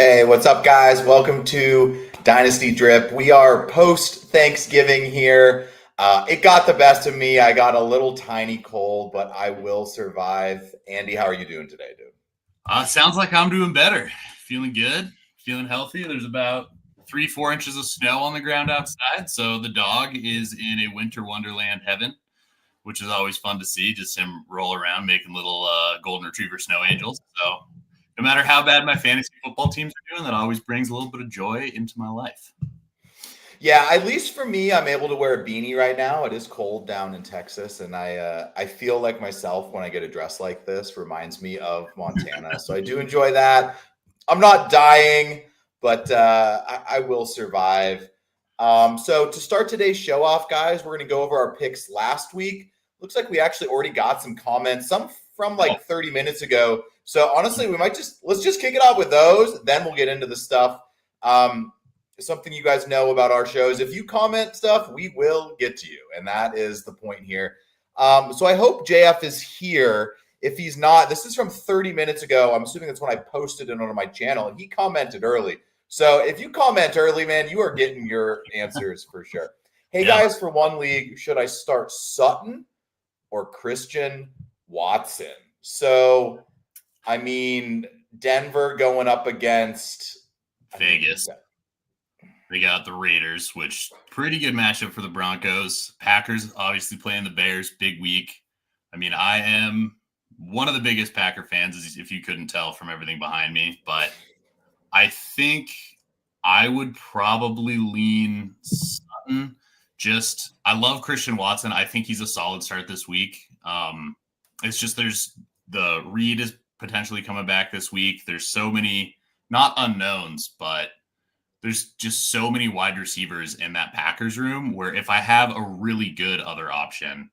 Hey, what's up, guys? Welcome to Dynasty Drip. We are post Thanksgiving here. It got the best of me. I got a little tiny cold, but I will survive. Andy, how are you doing today, dude? Sounds like I'm doing better. Feeling good, feeling healthy. There's about 3-4 inches of snow on the ground outside. So the dog is in a winter wonderland heaven, which is always fun to see. Just him roll around making little golden retriever snow angels. So no matter how bad my fantasy football teams are doing, that always brings a little bit of joy into my life. Yeah, at least for me, I'm able to wear a beanie right now. It is cold down in Texas, and I feel like myself when I get a dress like this. Reminds me of Montana, so I do enjoy that. I'm not dying, but I will survive. So to start today's show off, guys, we're going to go over our picks last week. Looks like we actually already got some comments, some from like 30 minutes ago. So honestly, let's just kick it off with those. Then we'll get into the stuff. Something you guys know about our shows. If you comment stuff, we will get to you. And that is the point here. So I hope JF is here. If he's not, this is from 30 minutes ago. I'm assuming that's when I posted it on my channel. And he commented early. So if you comment early, man, you are getting your answers for sure. Hey, guys, for one league, should I start Sutton or Christian Watson? So, I mean, Denver going up against Vegas. They got the Raiders, which pretty good matchup for the Broncos. Packers obviously playing the Bears, big week. I mean, I am one of the biggest Packer fans, if you couldn't tell from everything behind me. But I think I would probably lean Sutton. I love Christian Watson. I think he's a solid start this week. It's just there's the Reed is potentially coming back this week. There's so many, not unknowns, but there's just so many wide receivers in that Packers room where if I have a really good other option,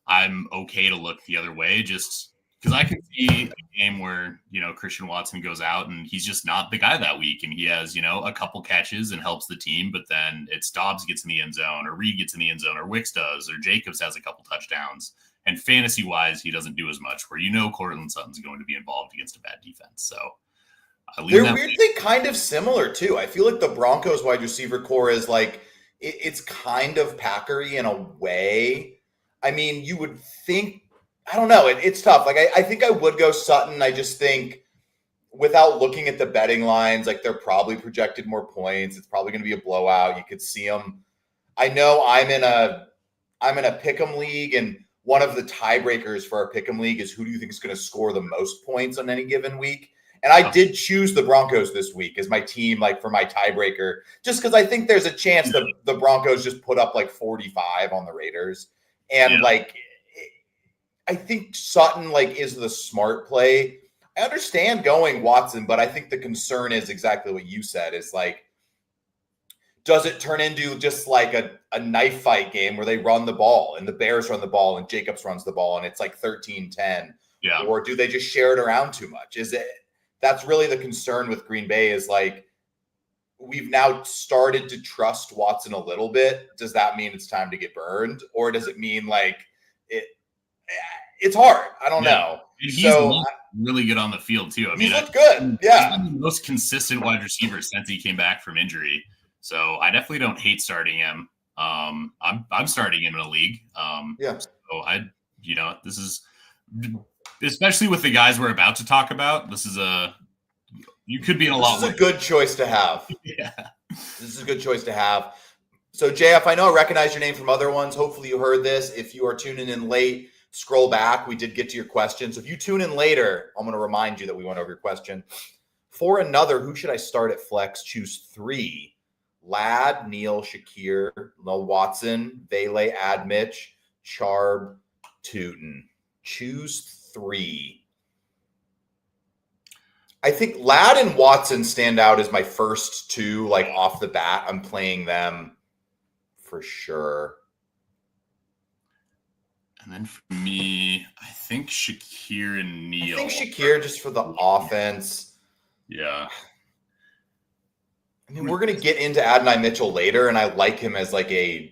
I'm okay to look the other way just because I can see a game where, Christian Watson goes out and he's just not the guy that week. And he has, a couple catches and helps the team, but then it's Dobbs gets in the end zone or Reed gets in the end zone or Wicks does, or Jacobs has a couple touchdowns. And fantasy wise, he doesn't do as much where, Courtland Sutton's going to be involved against a bad defense. So they're weirdly kind of similar too. I feel like the Broncos wide receiver core is like it's kind of Packery in a way. I mean, you would think, I don't know. It's tough. Like I think I would go Sutton. I just think without looking at the betting lines, like they're probably projected more points. It's probably going to be a blowout. You could see them. I know I'm in a pick'em league, and one of the tiebreakers for our pick'em league is who do you think is going to score the most points on any given week. And I did choose the Broncos this week as my team, like for my tiebreaker, just because I think there's a chance that the Broncos just put up like 45 on the Raiders. And like, I think Sutton like is the smart play. I understand going Watson, but I think the concern is exactly what you said is like, does it turn into just like a knife fight game where they run the ball and the Bears run the ball and Jacobs runs the ball and it's like 13-10? Yeah. Or do they just share it around too much? That's really the concern with Green Bay is like, we've now started to trust Watson a little bit. Does that mean it's time to get burned? Or does it mean like it's hard? I don't know. He's really good on the field too. I mean, he looked good. Yeah. He's been the most consistent wide receiver since he came back from injury. So I definitely don't hate starting him. I'm starting him in a league. So this is, especially with the guys we're about to talk about, you could be in a lot. This is a good choice to have. Yeah. This is a good choice to have. So JF, I know I recognize your name from other ones. Hopefully you heard this. If you are tuning in late, scroll back. We did get to your question. So if you tune in later, I'm going to remind you that we went over your question. For another, who should I start at flex? Choose 3. Ladd, Neal, Shakir, Watson, Vele, Ad Mitch, Charb, Tootin. Choose 3. I think Ladd and Watson stand out as my first 2, like off the bat. I'm playing them for sure. And then for me, I think Shakir and Neal. I think Shakir just for the offense. Yeah. I mean, we're going to get into Adonai Mitchell later, and I like him as like you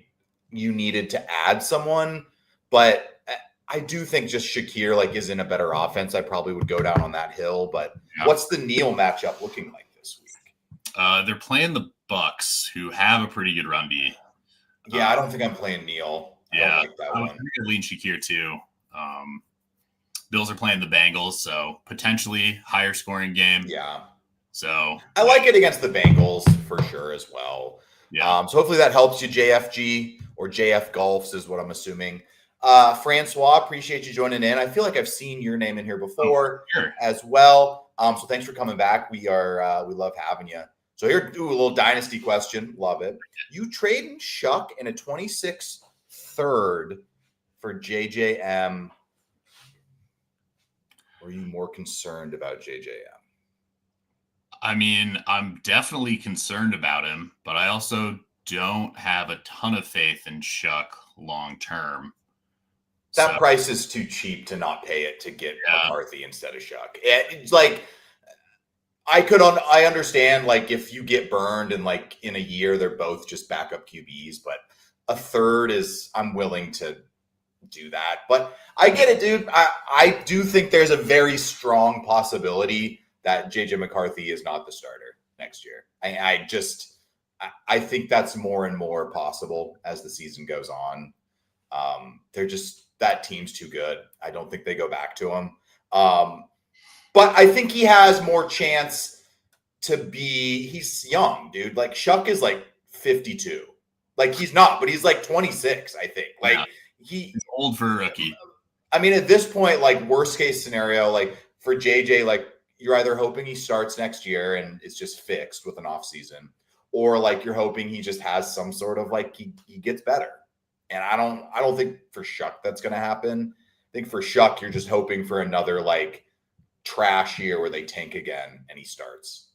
needed to add someone, but I do think just Shakir like is in a better offense. I probably would go down on that hill, but what's the Neal matchup looking like this week? They're playing the Bucks, who have a pretty good run D. Yeah, I don't think I'm playing Neal. I don't like that one. I'm lean Shakir too. Bills are playing the Bengals, so potentially higher scoring game. Yeah. So I like it against the Bengals for sure as well. Yeah. So hopefully that helps you, JFG or JF Golfs is what I'm assuming. Francois, appreciate you joining in. I feel like I've seen your name in here before as well. So thanks for coming back. We love having you. So here, do a little dynasty question. Love it. You trading Shuck in a 26 third for JJM. Or are you more concerned about JJM? I mean, I'm definitely concerned about him, but I also don't have a ton of faith in Shuck long term. That price is too cheap to not pay it to get McCarthy instead of Shuck. It's like I understand like if you get burned and like in a year they're both just backup QBs, but a third is I'm willing to do that. But I get it, dude. I do think there's a very strong possibility that JJ McCarthy is not the starter next year. I think that's more and more possible as the season goes on. That team's too good. I don't think they go back to him. But I think he has more chance to be, he's young, dude. Like Shuck is like 52. Like he's not, but he's like 26, I think. Like he's old for a rookie. I mean, at this point, like worst case scenario, like for JJ, like you're either hoping he starts next year and it's just fixed with an off season, or like you're hoping he just has some sort of like he gets better. And I don't think for Shuck that's going to happen. I think for Shuck, you're just hoping for another like trash year where they tank again and he starts.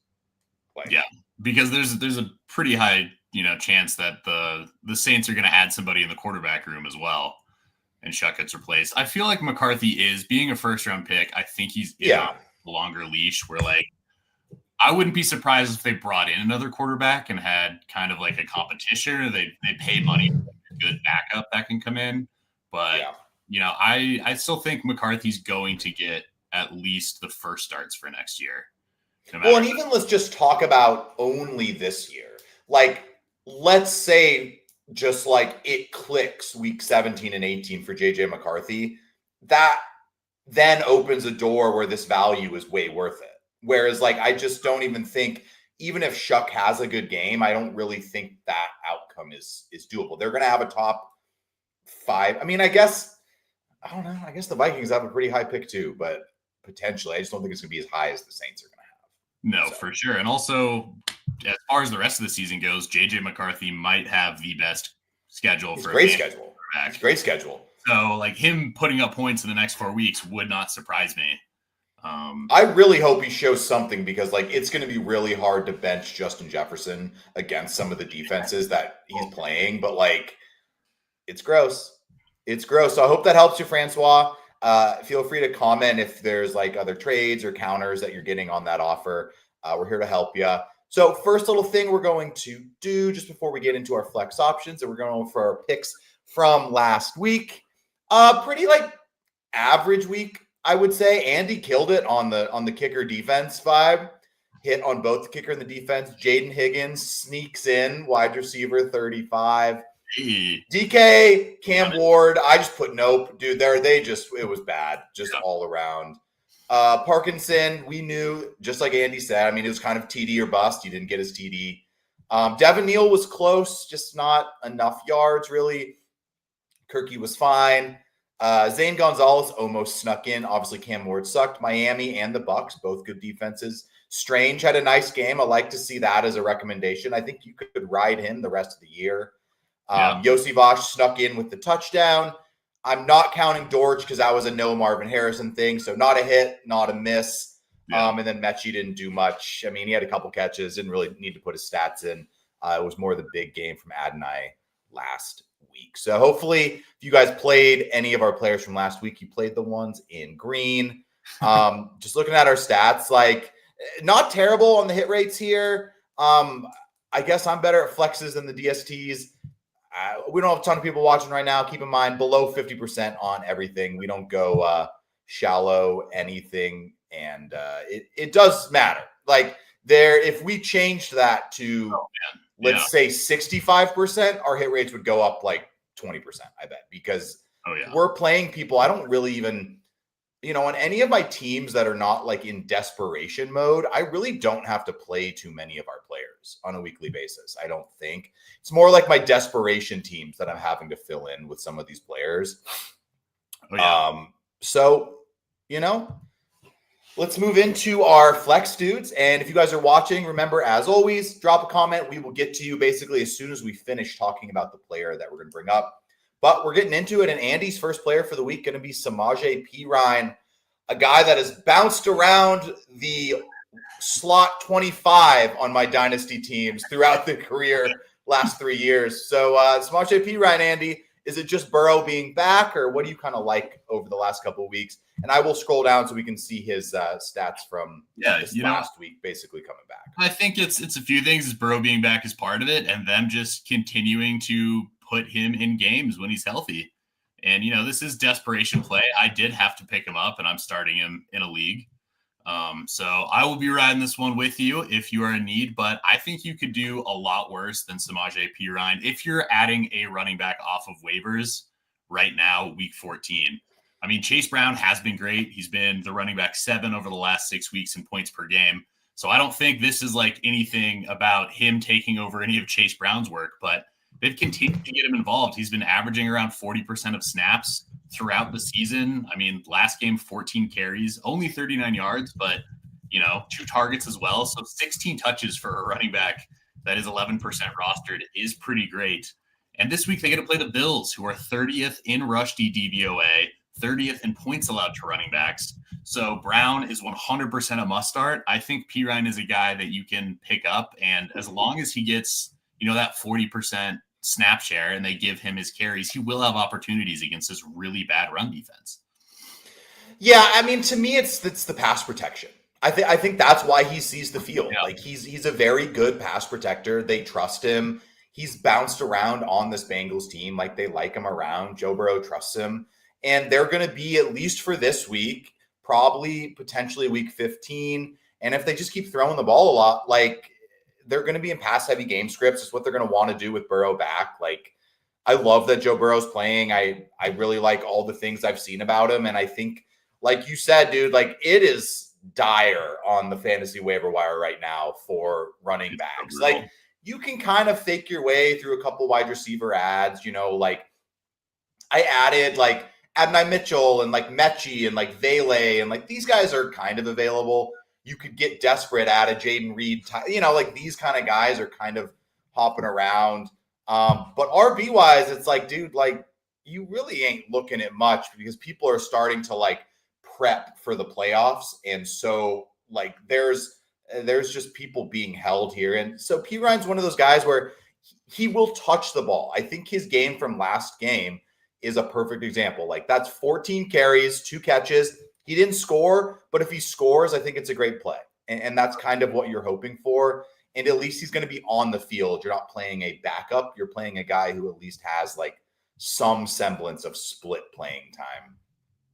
Like, yeah, because there's a pretty high chance that the Saints are going to add somebody in the quarterback room as well, and Shuck gets replaced. I feel like McCarthy is being a first round pick. I think he's in a longer leash where like I wouldn't be surprised if they brought in another quarterback and had kind of like a competition, or they pay money for a good backup that can come in. But I still think McCarthy's going to get at least the first starts for next year. Well, and even let's just talk about only this year. Like, let's say just like it clicks week 17 and 18 for JJ McCarthy, that then opens a door where this value is way worth it. Whereas, like, I just don't even think, even if Shuck has a good game, I don't really think that outcome is doable. They're going to have a top 5. I mean, I guess the Vikings have a pretty high pick too, but potentially, I just don't think it's going to be as high as the Saints are going to have. No, for sure. And also, as far as the rest of the season goes, JJ McCarthy might have the best schedule for great schedule. It's a great schedule. So, like, him putting up points in the next 4 weeks would not surprise me. I really hope he shows something, because like it's going to be really hard to bench Justin Jefferson against some of the defenses that he's playing. But like, it's gross. It's gross. So I hope that helps you, Francois. Feel free to comment if there's like other trades or counters that you're getting on that offer. We're here to help you. So first little thing we're going to do just before we get into our flex options, and we're going for our picks from last week. Pretty like average week, I would say. Andy killed it on the kicker defense vibe. Hit on both the kicker and the defense. Jaden Higgins sneaks in, wide receiver 35. DK, Cam Ward, I just put nope. Dude, it was bad. Just all around. Parkinson, we knew, just like Andy said, I mean, it was kind of TD or bust. He didn't get his TD. Devin Neal was close, just not enough yards, really. Kirky was fine. Zane Gonzalez almost snuck in. Obviously, Cam Ward sucked. Miami and the Bucks, both good defenses. Strange had a nice game. I like to see that as a recommendation. I think you could ride him the rest of the year. Yossi Vosh snuck in with the touchdown. I'm not counting Dortch because that was a no Marvin Harrison thing. So not a hit, not a miss. And then Mechie didn't do much. I mean, he had a couple catches, didn't really need to put his stats in. It was more the big game from Adonai last week. So hopefully if you guys played any of our players from last week, you played the ones in green. Just looking at our stats, like not terrible on the hit rates here. I guess I'm better at flexes than the DSTs. We don't have a ton of people watching right now. Keep in mind, below 50% on everything. We don't go shallow anything, and it does matter. Like if we changed that to, let's say 65%, our hit rates would go up like 20%, I bet, because we're playing people. I don't really even, on any of my teams that are not like in desperation mode, I really don't have to play too many of our players on a weekly basis. I don't think. It's more like my desperation teams that I'm having to fill in with some of these players. So, let's move into our flex dudes. And if you guys are watching, remember, as always, drop a comment. We will get to you basically as soon as we finish talking about the player that we're going to bring up. But we're getting into it. And Andy's first player for the week going to be Samaje Perine, a guy that has bounced around the slot 25 on my dynasty teams throughout the career last 3 years. So Samaje Perine, Andy, is it just Burrow being back, or what do you kind of like over the last couple of weeks? And I will scroll down so we can see his stats from this last week, basically coming back. I think it's a few things. Burrow being back is part of it, and them just continuing to put him in games when he's healthy. And, this is desperation play. I did have to pick him up, and I'm starting him in a league. So I will be riding this one with you if you are in need, but I think you could do a lot worse than Samaje Perine if you're adding a running back off of waivers right now, week 14. I mean, Chase Brown has been great. He's been the running back 7 over the last 6 weeks in points per game. So I don't think this is like anything about him taking over any of Chase Brown's work, but they've continued to get him involved. He's been averaging around 40% of snaps throughout the season. I mean, last game, 14 carries, only 39 yards, but, 2 targets as well. So 16 touches for a running back that is 11% rostered is pretty great. And this week they get to play the Bills, who are 30th in rush DVOA, 30th in points allowed to running backs. So Brown is 100% a must start. I think Perine is a guy that you can pick up. And as long as he gets, that 40% snap share and they give him his carries, he will have opportunities against this really bad run defense. Yeah, I mean, to me, it's the pass protection. I think that's why he sees the field. Yeah. Like he's a very good pass protector. They trust him. He's bounced around on this Bengals team. Like they like him around. Joe Burrow trusts him. And they're going to be, at least for this week, probably potentially week 15. And if they just keep throwing the ball a lot, like they're going to be in pass heavy game scripts. It's what they're going to want to do with Burrow back. Like I love that Joe Burrow's playing. I really like all the things I've seen about him. And I think, like you said, dude, like it is dire on the fantasy waiver wire right now for running backs. Like you can kind of fake your way through a couple wide receiver ads, like I added like Adonai Mitchell and like Mechie and like Vele and like these guys are kind of available. You could get desperate at a Jaden Reed, like these kind of guys are kind of hopping around. But RB wise, it's like, dude, like you really ain't looking at much because people are starting to like prep for the playoffs. And so like there's just people being held here. And so Perine's one of those guys where he will touch the ball. I think his game from last game is a perfect example. Like that's 14 carries, 2 catches. He didn't score, but if he scores, I think it's a great play. And that's kind of what you're hoping for. And at least he's going to be on the field. You're not playing a backup. You're playing a guy who at least has like some semblance of split playing time.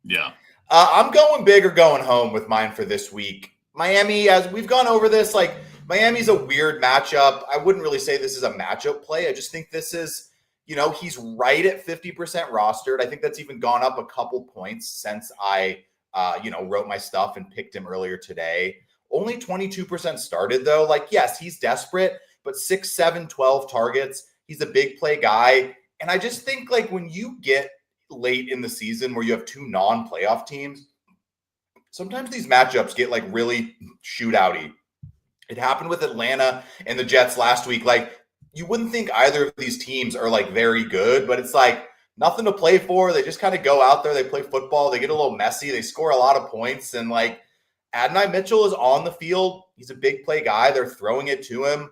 Yeah. I'm going big or going home with mine for this week. Miami, as we've gone over this, like Miami's a weird matchup. I wouldn't really say this is a matchup play. I just think this is, he's right at 50% rostered. I think that's even gone up a couple points since I, wrote my stuff and picked him earlier today. Only 22% started though. Like, yes, he's desperate, but 6, 7, 12 targets. He's a big play guy. And I just think like when you get late in the season where you have 2 non-playoff teams, sometimes these matchups get like really shootouty. It happened with Atlanta and the Jets last week. Like you wouldn't think either of these teams are like very good, but it's like nothing to play for. They just kind of go out there, they play football, they get a little messy, they score a lot of points. And like Adonai Mitchell is on the field. He's a big play guy. They're throwing it to him.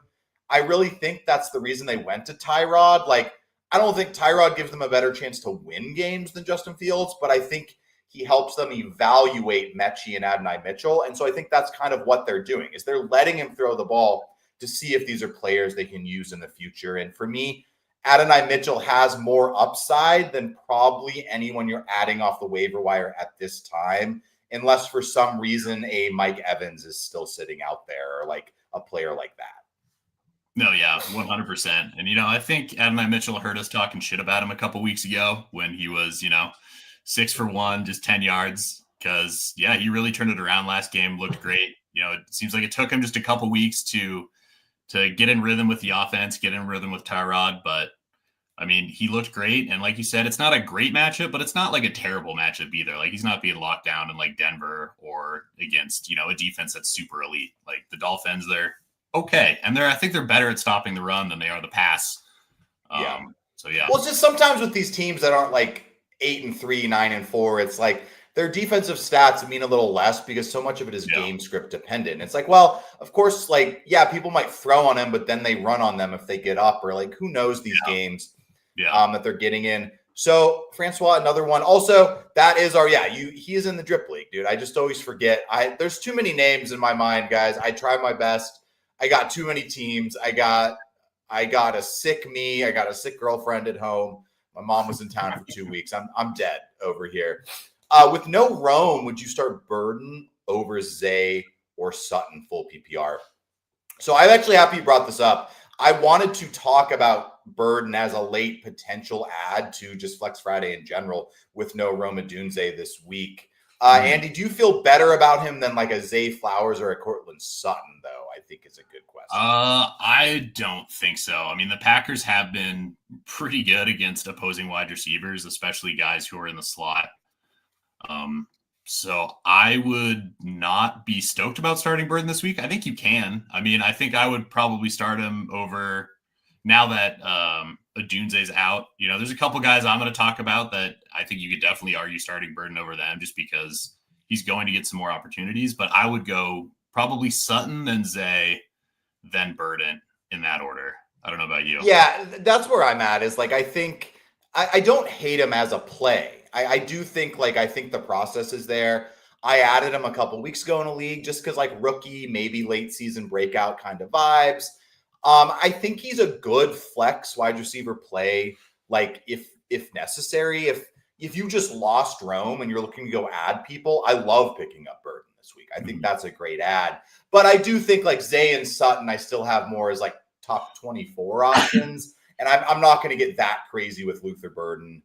I really think that's the reason they went to Tyrod. Like, I don't think Tyrod gives them a better chance to win games than Justin Fields, but I think he helps them evaluate Mechie and Adonai Mitchell. And so I think that's kind of what they're doing, is they're letting him throw the ball to see if these are players they can use in the future. And for me, Adonai Mitchell has more upside than probably anyone you're adding off the waiver wire at this time, unless for some reason a Mike Evans is still sitting out there, or like a player like that. No, yeah, 100%. And, I think Adonai Mitchell heard us talking shit about him a couple weeks ago when he was, 6 for 1, just 10 yards. Because, yeah, he really turned it around last game, looked great. It seems like it took him just a couple weeks to get in rhythm with the offense, get in rhythm with Tyrod. But, I mean, he looked great. And like you said, it's not a great matchup, but it's not like a terrible matchup either. Like, he's not being locked down in like Denver or against, a defense that's super elite. Like the Dolphins, they're okay. And I think they're better at stopping the run than they are the pass. Yeah. So yeah. Well, it's just sometimes with these teams that aren't like 8-3, 9-4, it's like their defensive stats mean a little less because so much of it is game script dependent. It's like, well, of course, like, yeah, people might throw on them, but then they run on them if they get up, or like, who knows these games that they're getting in. So Francois, another one. Also, that is he is in the drip league, dude. I just always forget. There's too many names in my mind, guys. I try my best. I got too many teams. I got a sick me. I got a sick girlfriend at home. My mom was in town for 2 weeks. I'm dead over here. With no Rome, would you start Burden over Zay or Sutton full PPR? So I'm actually happy you brought this up. I wanted to talk about Burden as a late potential add to just Flex Friday in general with no Rome Odunze this week. Andy, do you feel better about him than like a Zay Flowers or a Cortland Sutton, though? I think is a good question. I don't think so. I mean, the Packers have been pretty good against opposing wide receivers, especially guys who are in the slot. So I would not be stoked about starting Burden this week. I think you can. I mean, I think I would probably start him over now that Odunze's out. There's a couple guys I'm going to talk about that I think you could definitely argue starting Burden over them just because he's going to get some more opportunities. But I would go probably Sutton, then Zay, then Burden in that order. I don't know about you. Yeah, that's where I'm at is like, I think I don't hate him as a play. I do think I think the process is there. I added him a couple weeks ago in a league just because like rookie, maybe late season breakout kind of vibes. I think he's a good flex wide receiver play. Like if necessary, if you just lost Rome and you're looking to go add people, I love picking up Burden this week. I think that's a great add. But I do think like Zay and Sutton, I still have more as like top 24 options. And I'm not going to get that crazy with Luther Burden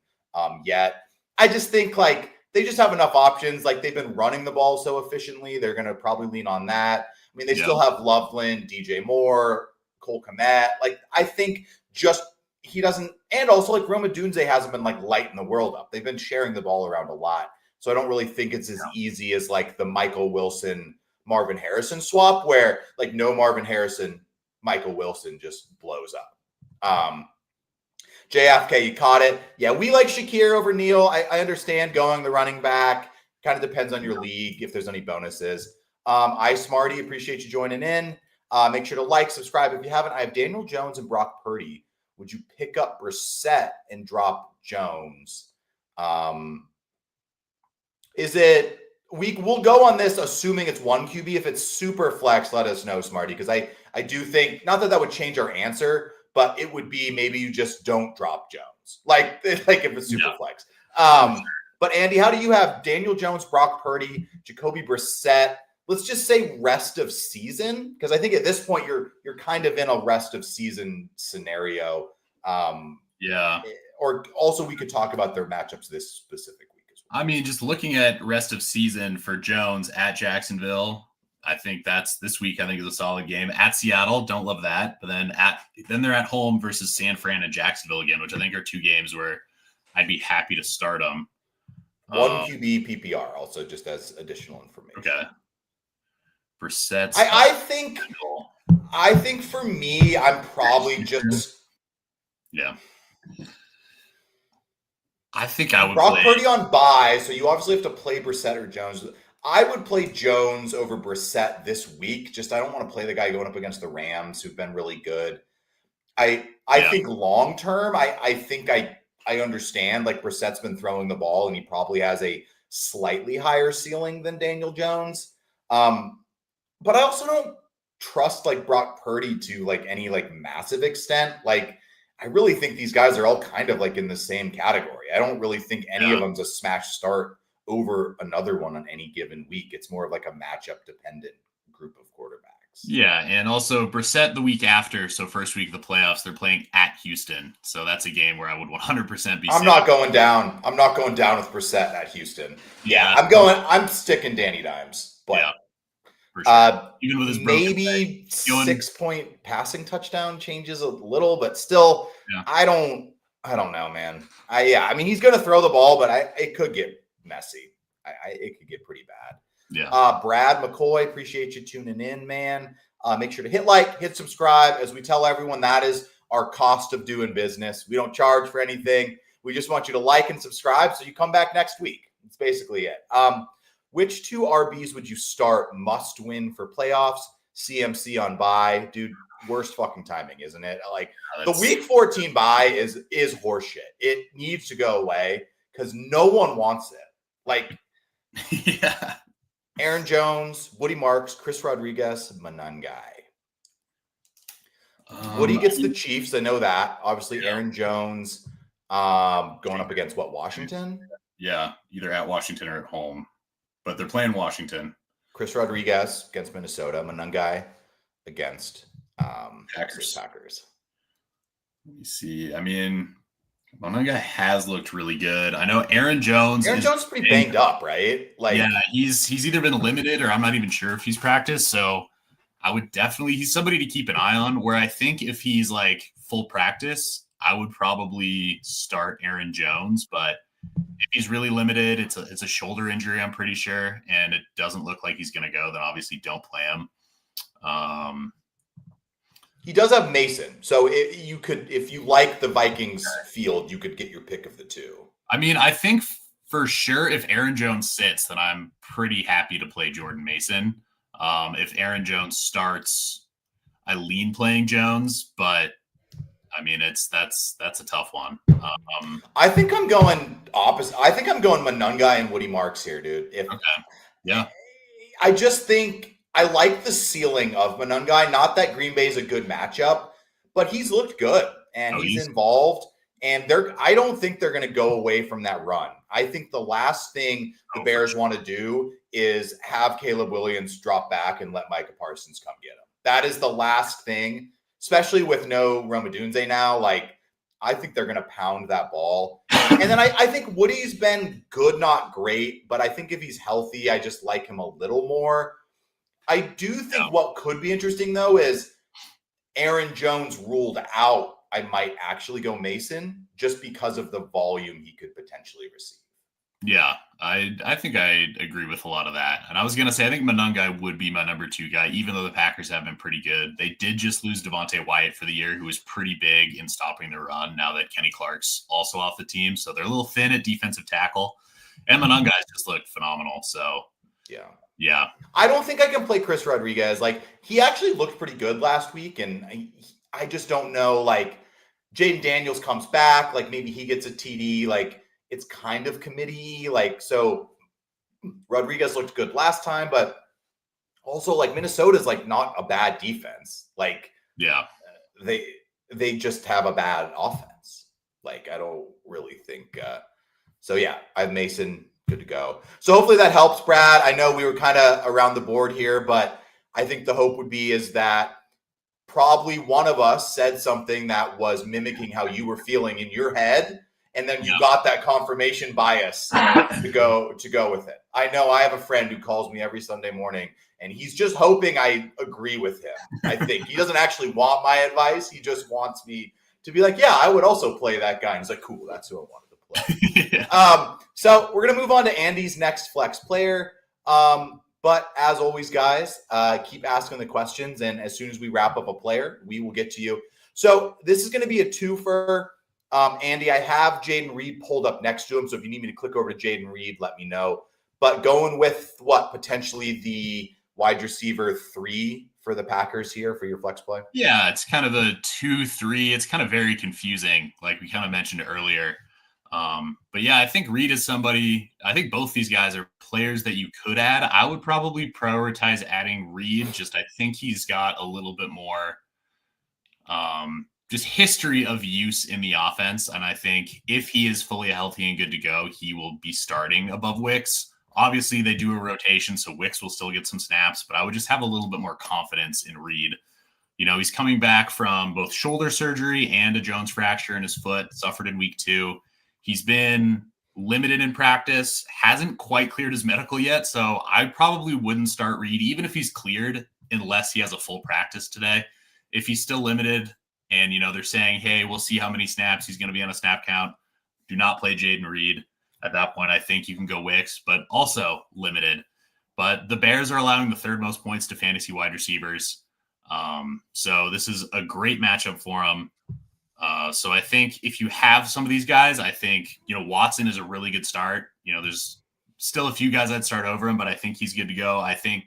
yet. I just think like they just have enough options. Like they've been running the ball so efficiently. They're going to probably lean on that. I mean, they still have Loveland, DJ Moore, Cole Kmet. Like I think just he doesn't, and also like Rome Odunze hasn't been like lighting the world up. They've been sharing the ball around a lot. So I don't really think it's as easy as like the Michael Wilson, Marvin Harrison swap where like no Marvin Harrison, Michael Wilson just blows up. JFK, you caught it. Yeah, we like Shakir over Neal. I understand going the running back. Kind of depends on your league if there's any bonuses. Smarty, appreciate you joining in. Make sure to like, subscribe if you haven't. I have Daniel Jones and Brock Purdy. Would you pick up Brissett and drop Jones? We'll go on this assuming it's one QB. If it's super flex, let us know, Smarty, because I do think, not that would change our answer, but it would be maybe you just don't drop Jones. Like if it's super flex. But Andy, how do you have Daniel Jones, Brock Purdy, Jacoby Brissett? Let's just say rest of season, because I think at this point you're kind of in a rest of season scenario. Or also we could talk about their matchups this specific week as well. I mean, just looking at rest of season for Jones at Jacksonville, I think this week I think is a solid game. At Seattle, don't love that. But then they're at home versus San Fran and Jacksonville again, which I think are two games where I'd be happy to start them. One QB PPR also just as additional information. Okay. Brissett. I think for me, I'm probably just I think I would Brock Purdy on bye, so you obviously have to play Brissett or Jones. I would play Jones over Brissett this week. Just I don't want to play the guy going up against the Rams, who've been really good. I think long term, I think I understand like Brissett's been throwing the ball and he probably has a slightly higher ceiling than Daniel Jones. But I also don't trust like Brock Purdy to like any like massive extent. Like I really think these guys are all kind of like in the same category. I don't really think any of them's a smash start over another one on any given week. It's more of like a matchup dependent group of quarterbacks. Yeah, and also Brissett the week after, so first week of the playoffs, they're playing at Houston. So that's a game where I would 100% be I'm not going down. I'm not going down with Brissett at Houston. Yeah, I'm sticking Danny Dimes. But yeah, for sure. Even with his maybe 6-point passing touchdown changes a little, but still, I don't know, man. I mean, he's going to throw the ball, but it could get messy. It could get pretty bad. Yeah. Brad McCoy, appreciate you tuning in, man. Make sure to hit like, hit subscribe. As we tell everyone, that is our cost of doing business. We don't charge for anything. We just want you to like and subscribe so you come back next week. That's basically it. Which two RBs would you start must win for playoffs? CMC on bye. Dude, worst fucking timing, isn't it? Like the week 14 bye is horseshit. It needs to go away because no one wants it. Like, yeah. Aaron Jones, Woody Marks, Chris Rodriguez, Monangai. Woody gets the Chiefs. I know that. Obviously, Aaron Jones going up against Washington? Yeah, either at Washington or at home. But they're playing Washington. Chris Rodriguez against Minnesota. Monangai against Packers. Let me see. I mean, Monangai has looked really good. I know Aaron Jones is pretty banged up, right? Like, yeah, he's either been limited or I'm not even sure if he's practiced. So I would definitely, he's somebody to keep an eye on. Where I think if he's like full practice, I would probably start Aaron Jones. But if he's really limited, it's a shoulder injury, I'm pretty sure, and it doesn't look like he's going to go, then obviously don't play him. He does have Mason, so if you like the Vikings field, you could get your pick of the two. I mean, I think for sure if Aaron Jones sits, then I'm pretty happy to play Jordan Mason. If Aaron Jones starts, I lean playing Jones, but I mean, that's a tough one. I think I'm going opposite. I think I'm going Monangai and Woody Marks here, dude. Okay. Yeah. I just think I like the ceiling of Monangai. Not that Green Bay is a good matchup, but he's looked good and he's involved. And I don't think they're going to go away from that run. I think the last thing the Bears want to do is have Caleb Williams drop back and let Micah Parsons come get him. That is the last thing, especially with no Romadunze now. Like, I think they're going to pound that ball. And then I think Woody's been good, not great, but I think if he's healthy, I just like him a little more. I do think what could be interesting, though, is Aaron Jones ruled out. I might actually go Mason just because of the volume he could potentially receive. Yeah, I think I agree with a lot of that. And I was going to say, I think Monangai would be my number 2 guy, even though the Packers have been pretty good. They did just lose Devontae Wyatt for the year, who was pretty big in stopping the run now that Kenny Clark's also off the team. So they're a little thin at defensive tackle. And Monangai's just looked phenomenal. So, yeah. I don't think I can play Chris Rodriguez. Like, he actually looked pretty good last week. And I just don't know, like, Jaden Daniels comes back. Like, maybe he gets a TD. Like, it's kind of committee. Like, so Rodriguez looked good last time, but also, like, Minnesota's, like, not a bad defense. Like, they just have a bad offense. Like, I don't really think so. Yeah, I have Mason. Good to go. So hopefully that helps, Brad. I know we were kind of around the board here, but I think the hope would be is that probably one of us said something that was mimicking how you were feeling in your head, and then you got that confirmation bias to go with it. I know I have a friend who calls me every Sunday morning, and he's just hoping I agree with him. I think he doesn't actually want my advice. He just wants me to be like, yeah, I would also play that guy. And he's like, cool, that's who I wanted to play. So we're going to move on to Andy's next flex player. But as always, guys, keep asking the questions. And as soon as we wrap up a player, we will get to you. So this is going to be a twofer. Andy, I have Jayden Reed pulled up next to him. So if you need me to click over to Jayden Reed, let me know. But going with what, potentially the wide receiver 3 for the Packers here for your flex play? Yeah, it's kind of a 2-3. It's kind of very confusing, like we kind of mentioned earlier. But yeah, I think Reed is somebody, I think both these guys are players that you could add. I would probably prioritize adding Reed. Just, I think he's got a little bit more, just history of use in the offense. And I think if he is fully healthy and good to go, he will be starting above Wicks. Obviously, they do a rotation, so Wicks will still get some snaps, but I would just have a little bit more confidence in Reed. He's coming back from both shoulder surgery and a Jones fracture in his foot, suffered in week 2. He's been limited in practice, hasn't quite cleared his medical yet, so I probably wouldn't start Reed, even if he's cleared, unless he has a full practice today. If he's still limited and, they're saying, hey, we'll see how many snaps he's going to be on a snap count, do not play Jayden Reed. At that point, I think you can go Wicks, but also limited. But the Bears are allowing the 3rd most points to fantasy wide receivers. So this is a great matchup for him. So I think if you have some of these guys, I think, Watson is a really good start. There's still a few guys I'd start over him, but I think he's good to go. I think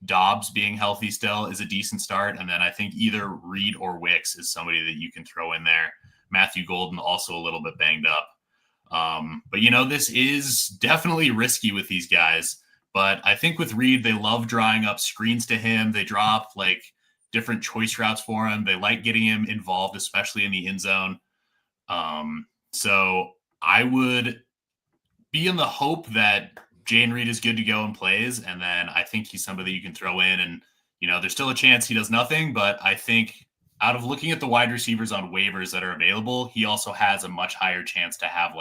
Dobbs being healthy still is a decent start. And then I think either Reed or Wicks is somebody that you can throw in there. Matthew Golden also a little bit banged up. But this is definitely risky with these guys. But I think with Reed, they love drawing up screens to him. They drop different choice routes for him. They like getting him involved, especially in the end zone. So I would be in the hope that Jayden Reed is good to go and plays. And then I think he's somebody you can throw in and, there's still a chance he does nothing, but I think out of looking at the wide receivers on waivers that are available, he also has a much higher chance to have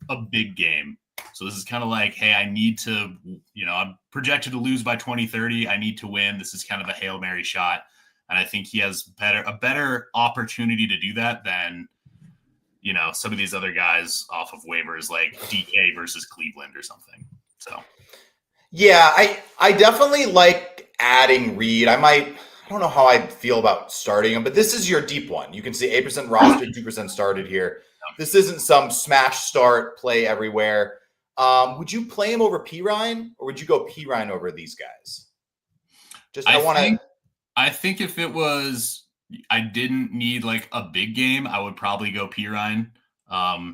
a big game. So this is kind of hey, I need to, I'm projected to lose by 20-30. I need to win. This is kind of a Hail Mary shot. And I think he has a better opportunity to do that than, some of these other guys off of waivers like DK versus Cleveland or something. So, yeah, I definitely like adding Reed. I don't know how I feel about starting him, but this is your deep one. You can see 8% roster, 2% started here. This isn't some smash start, play everywhere. Would you play him over Pirine, or would you go Pirine over these guys? I think if it was, I didn't need a big game, I would probably go Pirine.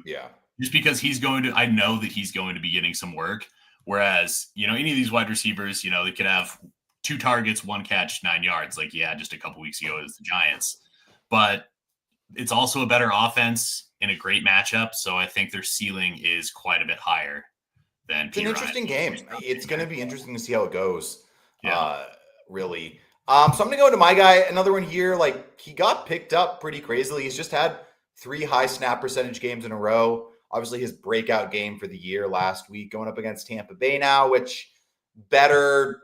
Yeah. Just because I know that he's going to be getting some work. Whereas, any of these wide receivers, they could have 2 targets, 1 catch, 9 yards. Just a couple weeks ago it was the Giants. But it's also a better offense in a great matchup. So I think their ceiling is quite a bit higher than It's an interesting game. It's going to be interesting to see how it goes. Yeah. Really. So I'm going to go to my guy. Another one here. He got picked up pretty crazily. He's just had 3 high snap percentage games in a row. Obviously his breakout game for the year last week, going up against Tampa Bay now, which better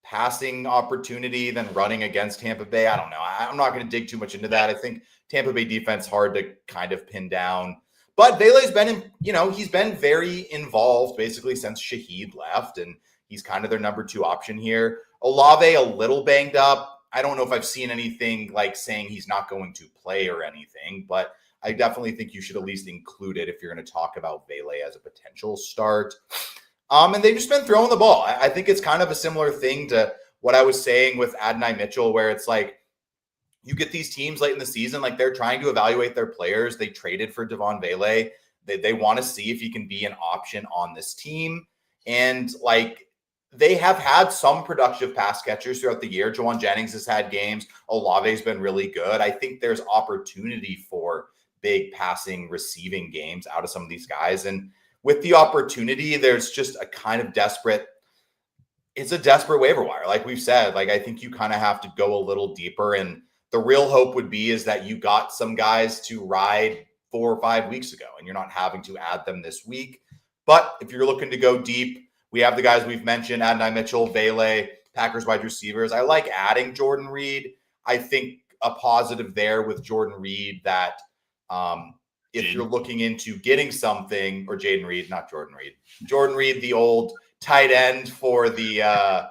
passing opportunity than running against Tampa Bay. I don't know. I'm not going to dig too much into that. I think Tampa Bay defense hard to kind of pin down. But Vele's been, he's been very involved basically since Shaheed left, and he's kind of their number 2 option here. Olave a little banged up. I don't know if I've seen anything saying he's not going to play or anything, but I definitely think you should at least include it if you're going to talk about Vele as a potential start. And they've just been throwing the ball. I think it's kind of a similar thing to what I was saying with Adonai Mitchell, where it's you get these teams late in the season, they're trying to evaluate their players. They traded for Devon Vele. They want to see if he can be an option on this team. And they have had some productive pass catchers throughout the year. Juwan Jennings has had games. Olave's been really good. I think there's opportunity for big passing, receiving games out of some of these guys. And with the opportunity, there's just a kind of it's a desperate waiver wire. Like we've said, I think you kind of have to go a little deeper. And the real hope would be is that you got some guys to ride 4 or 5 weeks ago and you're not having to add them this week. But if you're looking to go deep, we have the guys we've mentioned, Adonai Mitchell, Vele, Packers wide receivers. I like adding Jordan Reed. I think a positive there with Jordan Reed that if you're looking into getting something, or Jayden Reed, not Jordan Reed. Jordan Reed, the old tight end for the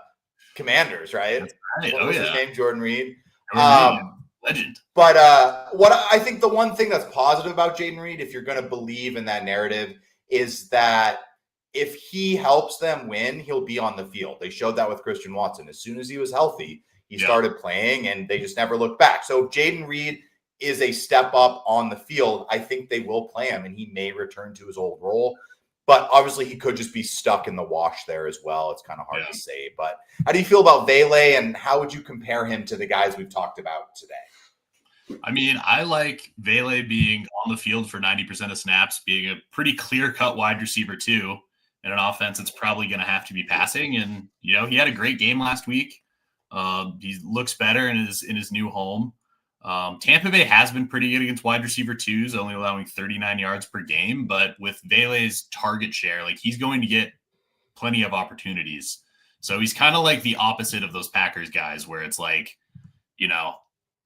Commanders, right? That's right. What was his name? Jordan Reed. Legend. But what I think the one thing that's positive about Jayden Reed, if you're going to believe in that narrative, is that if he helps them win, he'll be on the field. They showed that with Christian Watson. As soon as he was healthy, he started playing, and they just never looked back. So if Jayden Reed is a step up on the field, I think they will play him, and he may return to his old role. But obviously, he could just be stuck in the wash there as well. It's kind of hard to say. But how do you feel about Vele, and how would you compare him to the guys we've talked about today? I mean, I like Vele being on the field for 90% of snaps, being a pretty clear-cut wide receiver too. in an offense that's probably going to have to be passing. And, you know, he had a great game last week. He looks better in his new home. Tampa Bay has been pretty good against wide receiver twos, only allowing 39 yards per game. But with Vele's target share, like, he's going to get plenty of opportunities. So he's kind of like the opposite of those Packers guys, where it's like, you know,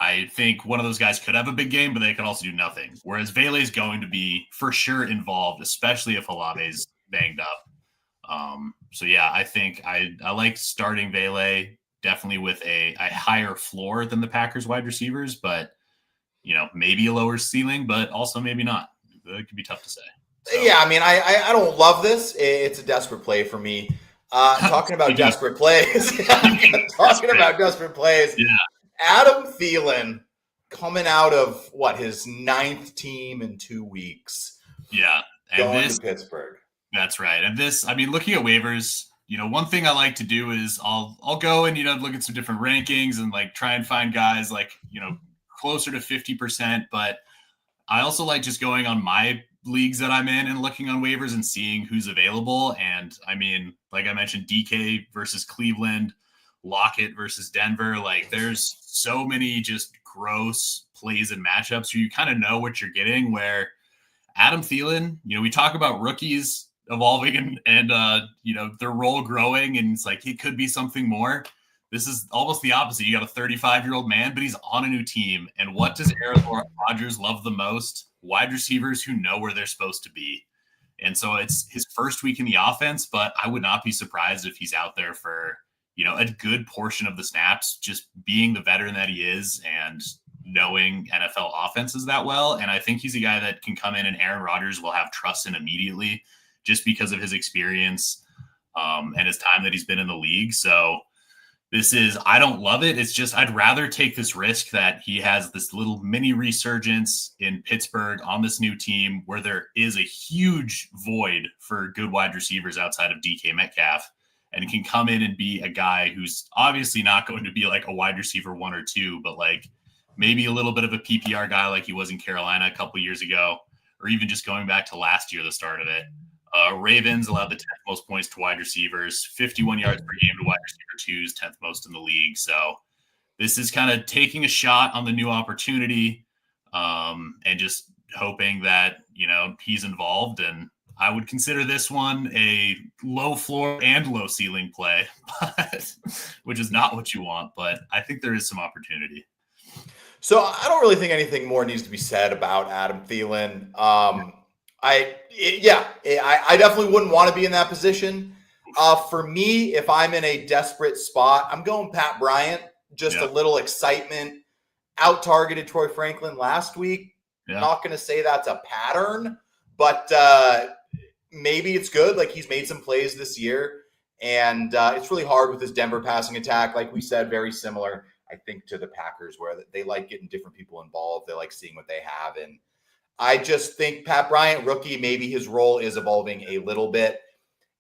I think one of those guys could have a big game, but they could also do nothing. Whereas Vele is going to be for sure involved, especially if Olave's banged up. So yeah, I think I like starting Vele definitely with a higher floor than the Packers wide receivers, but you know, maybe a lower ceiling, but also maybe not. It could be tough to say. So. Yeah, I mean, I don't love this. It's a desperate play for me. Talking about desperate plays. Talking about desperate plays. Yeah. Adam Thielen coming out of his 9th team in 2 weeks. Yeah. And going to Pittsburgh. That's right. And this, I mean, looking at waivers, you know, one thing I like to do is I'll go and, you know, look at some different rankings and like try and find guys like, you know, closer to 50%. But I also like just going on my leagues that I'm in and looking on waivers and seeing who's available. And I mean, like I mentioned, DK versus Cleveland, Lockett versus Denver. Like, there's so many just gross plays and matchups where you kind of know what you're getting, where Adam Thielen, you know, we talk about rookies evolving and you know, their role growing, and it's like he could be something more. This is almost the opposite. You got a 35-year-old man, but he's on a new team. And what does Aaron Rodgers love the most? Wide receivers who know where they're supposed to be. And so it's his first week in the offense, but I would not be surprised if he's out there for, you know, a good portion of the snaps, just being the veteran that he is and knowing NFL offenses that well. And I think he's a guy that can come in and Aaron Rodgers will have trust in immediately just because of his experience and his time that he's been in the league. So this is, I don't love it. It's just, I'd rather take this risk that he has this little mini resurgence in Pittsburgh on this new team where there is a huge void for good wide receivers outside of DK Metcalf, and can come in and be a guy who's obviously not going to be like a wide receiver 1 or 2, but like maybe a little bit of a PPR guy like he was in Carolina a couple years ago, or even just going back to last year, the start of it. Ravens allowed the 10th most points to wide receivers, 51 yards per game to wide receiver 2s, 10th most in the league. So this is kind of taking a shot on the new opportunity and just hoping that, you know, he's involved. And I would consider this one a low floor and low ceiling play, but, which is not what you want, but I think there is some opportunity. So I don't really think anything more needs to be said about Adam Thielen. I definitely wouldn't want to be in that position. For me, if I'm in a desperate spot, I'm going Pat Bryant. Just a little excitement. Out-targeted Troy Franklin last week. Not going to say that's a pattern, but maybe it's good. Like, he's made some plays this year, and it's really hard with this Denver passing attack. Like we said, very similar, I think, to the Packers, where they like getting different people involved. They like seeing what they have, and I just think Pat Bryant, rookie, maybe his role is evolving a little bit.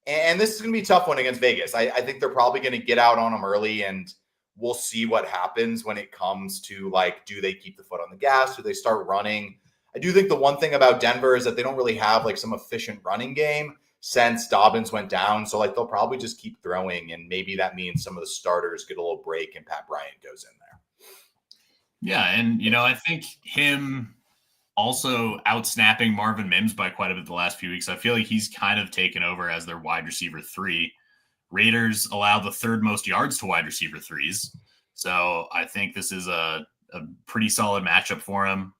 And this is going to be a tough one against Vegas. I think they're probably going to get out on him early, and we'll see what happens when it comes to, like, do they keep the foot on the gas? Do they start running? I do think the one thing about Denver is that they don't really have, like, some efficient running game since Dobbins went down. So, like, they'll probably just keep throwing, and maybe that means some of the starters get a little break and Pat Bryant goes in there. Yeah, and, you know, I think him also out-snapping Marvin Mims by quite a bit the last few weeks. I feel like he's kind of taken over as their wide receiver 3. Raiders allow the 3rd most yards to wide receiver 3s. So I think this is a pretty solid matchup for him.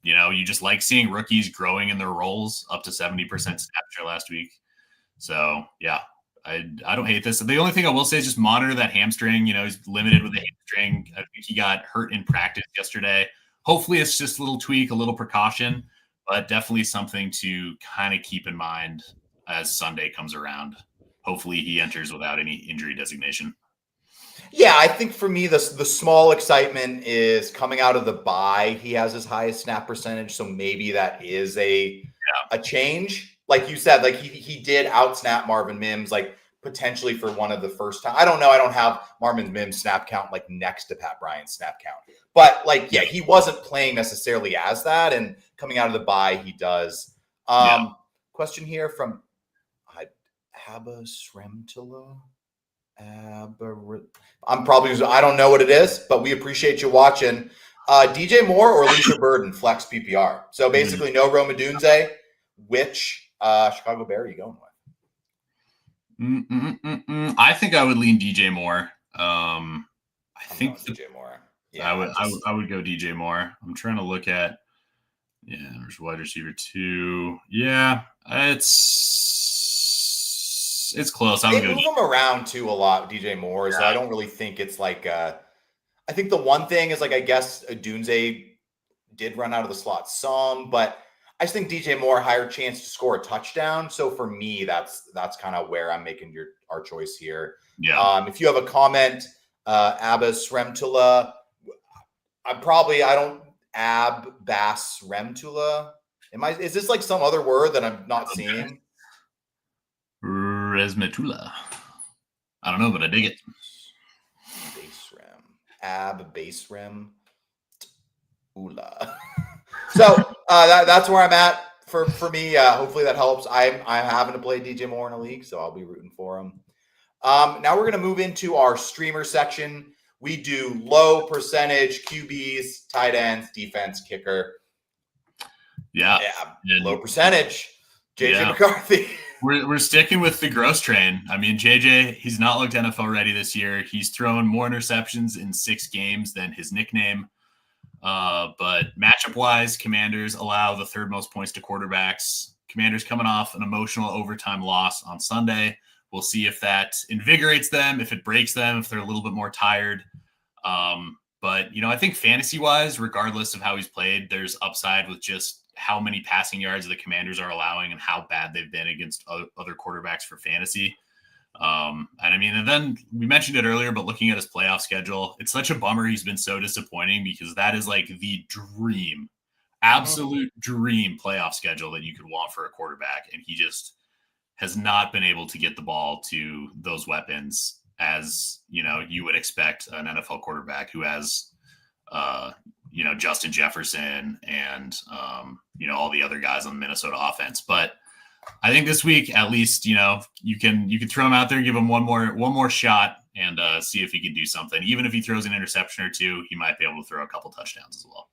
You know, you just like seeing rookies growing in their roles up to 70% snap share last week. So, yeah, I don't hate this. The only thing I will say is just monitor that hamstring. You know, he's limited with the hamstring. I think he got hurt in practice yesterday. Hopefully it's just a little tweak, a little precaution, but definitely something to kind of keep in mind as Sunday comes around. Hopefully he enters without any injury designation. Yeah, I think for me, the small excitement is coming out of the bye. He has his highest snap percentage, so maybe that is a change. Like you said, like he did out-snap Marvin Mims, like potentially for one of the first time. I don't know. I don't have Marvin Mims' snap count like next to Pat Bryant's snap count. But, like, yeah, he wasn't playing necessarily as that, and coming out of the bye, he does. Question here from Abba Sremtula. I don't know what it is, but we appreciate you watching. DJ Moore or Luther Burden, flex PPR. So basically, no Roma Dunze. Which Chicago Bear are you going with? I think I would lean DJ Moore. I think DJ Moore. Yeah, I would go DJ Moore. I'm trying to look at. Yeah, there's wide receiver 2. Yeah, it's close. They move him around too a lot, DJ Moore. So I don't really think it's like. I think the one thing is like I guess Dunze did run out of the slot some, but I just think DJ Moore higher chance to score a touchdown. So for me, that's kind of where I'm making our choice here. Yeah. If you have a comment, Abbas Remtula, I don't Abbas Remtula. Is this like some other word that I'm not seeing? Resmetula. I don't know, but I dig it. Base rem. Base rem. Ula. So that's where I'm at for me. Hopefully that helps. I'm having to play DJ Moore in a league, so I'll be rooting for him. Now we're going to move into our streamer section. We do low percentage QBs, tight ends, defense, kicker. Yeah. Low percentage. JJ McCarthy. We're sticking with the gross train. I mean, JJ, he's not looked NFL ready this year. He's thrown more interceptions in 6 games than his nickname. But matchup-wise, Commanders allow the 3rd most points to quarterbacks. Commanders coming off an emotional overtime loss on Sunday. We'll see if that invigorates them, if it breaks them, if they're a little bit more tired. But, I think fantasy-wise, regardless of how he's played, there's upside with just how many passing yards the Commanders are allowing and how bad they've been against other quarterbacks for fantasy. And then we mentioned it earlier, but looking at his playoff schedule, it's such a bummer he's been so disappointing because that is like the absolute dream playoff schedule that you could want for a quarterback. And he just has not been able to get the ball to those weapons as, you would expect an NFL quarterback who has, Justin Jefferson and, all the other guys on the Minnesota offense. But I think this week, at least, you can throw him out there, give him one more shot and see if he can do something. Even if he throws an interception or 2, he might be able to throw a couple touchdowns as well.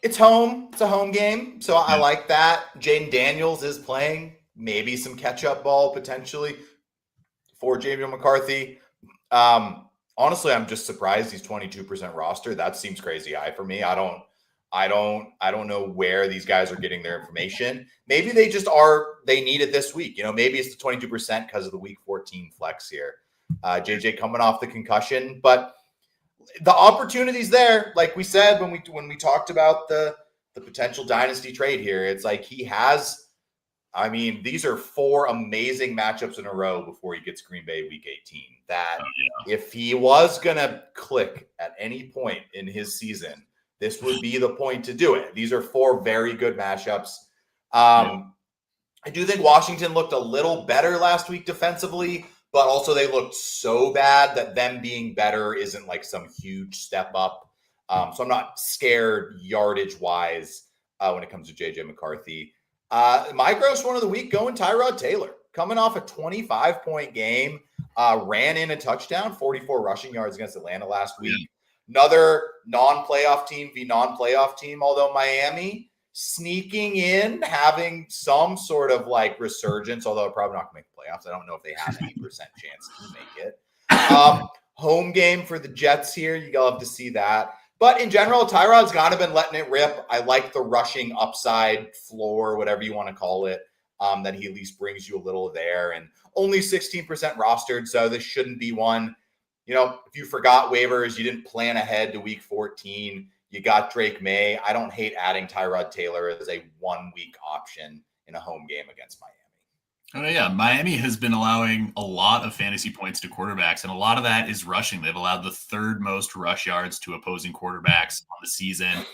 It's home. It's a home game. So I like that. Jaden Daniels is playing. Maybe some catch-up ball potentially for JJ McCarthy. Honestly, I'm just surprised he's 22% roster. That seems crazy high for me. I don't know where these guys are getting their information. Maybe they just they need it this week. Maybe it's the 22% because of the week 14 flex here. JJ coming off the concussion, but the opportunity's there. Like we said, when we talked about the potential dynasty trade here, it's like he has, these are 4 amazing matchups in a row before he gets Green Bay week 18. If he was going to click at any point in his season, this would be the point to do it. These are 4 very good matchups. I do think Washington looked a little better last week defensively, but also they looked so bad that them being better isn't like some huge step up. So I'm not scared yardage-wise when it comes to JJ McCarthy. My gross one of the week going Tyrod Taylor. Coming off a 25-point game, ran in a touchdown, 44 rushing yards against Atlanta last week. Yeah. Another non-playoff team, although Miami sneaking in, having some sort of like resurgence, although probably not going to make the playoffs. I don't know if they have any percent chance to make it. Home game for the Jets here. You'll have to see that. But in general, Tyrod's got to been letting it rip. I like the rushing upside floor, whatever you want to call it, that he at least brings you a little there. And only 16% rostered, so this shouldn't be one. If you forgot waivers, you didn't plan ahead to week 14, you got Drake May. I don't hate adding Tyrod Taylor as a 1-week option in a home game against Miami. Oh, yeah. Miami has been allowing a lot of fantasy points to quarterbacks, and a lot of that is rushing. They've allowed the 3rd most rush yards to opposing quarterbacks on the season.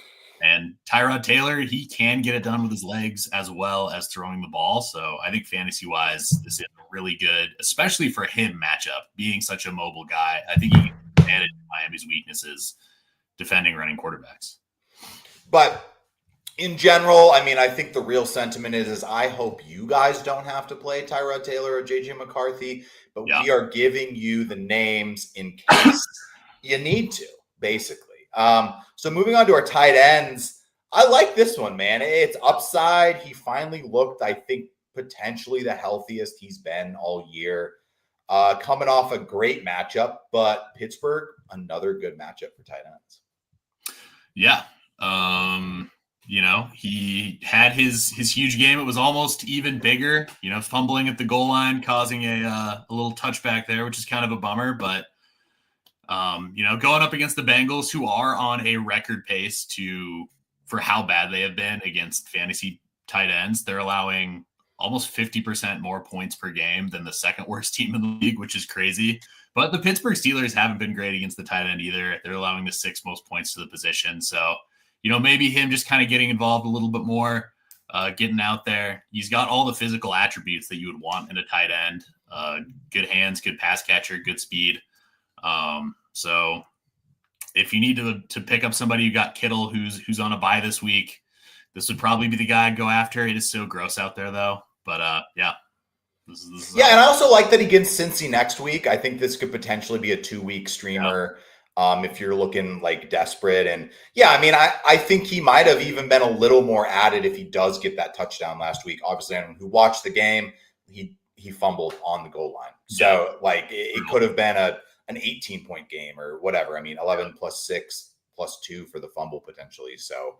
And Tyrod Taylor, he can get it done with his legs as well as throwing the ball. So I think fantasy-wise, this is really good, especially for him matchup, being such a mobile guy. I think he can manage Miami's weaknesses defending running quarterbacks. But In general, I mean, I think the real sentiment is I hope you guys don't have to play Tyrod Taylor or JJ McCarthy, but Yeah. we are giving you the names in case you need to, basically. So moving on to our tight ends, I like this one, man. It's upside. He finally looked, I think, potentially the healthiest he's been all year. Coming off a great matchup, but Pittsburgh, another good matchup for tight ends. Yeah. He had his huge game. It was almost even bigger, fumbling at the goal line, causing a little touchback there, which is kind of a bummer. But, going up against the Bengals, who are on a record pace for how bad they have been against fantasy tight ends, they're allowing almost 50% more points per game than the second worst team in the league, which is crazy. But the Pittsburgh Steelers haven't been great against the tight end either. They're allowing the 6th most points to the position. So, maybe him just kind of getting involved a little bit more, getting out there. He's got all the physical attributes that you would want in a tight end. Good hands, good pass catcher, good speed. So if you need to pick up somebody, you got Kittle who's on a bye this week. This would probably be the guy I'd go after. It is so gross out there though. But yeah. And I also like that he gets Cincy next week. I think this could potentially be a 2-week streamer. Yeah. If you're looking like desperate. And yeah, I mean, I think he might have even been a little more added if he does get that touchdown last week. Obviously, anyone who watched the game, he fumbled on the goal line. So it could have been an 18-point game or whatever. I mean, 11 plus 6 plus 2 for the fumble potentially. So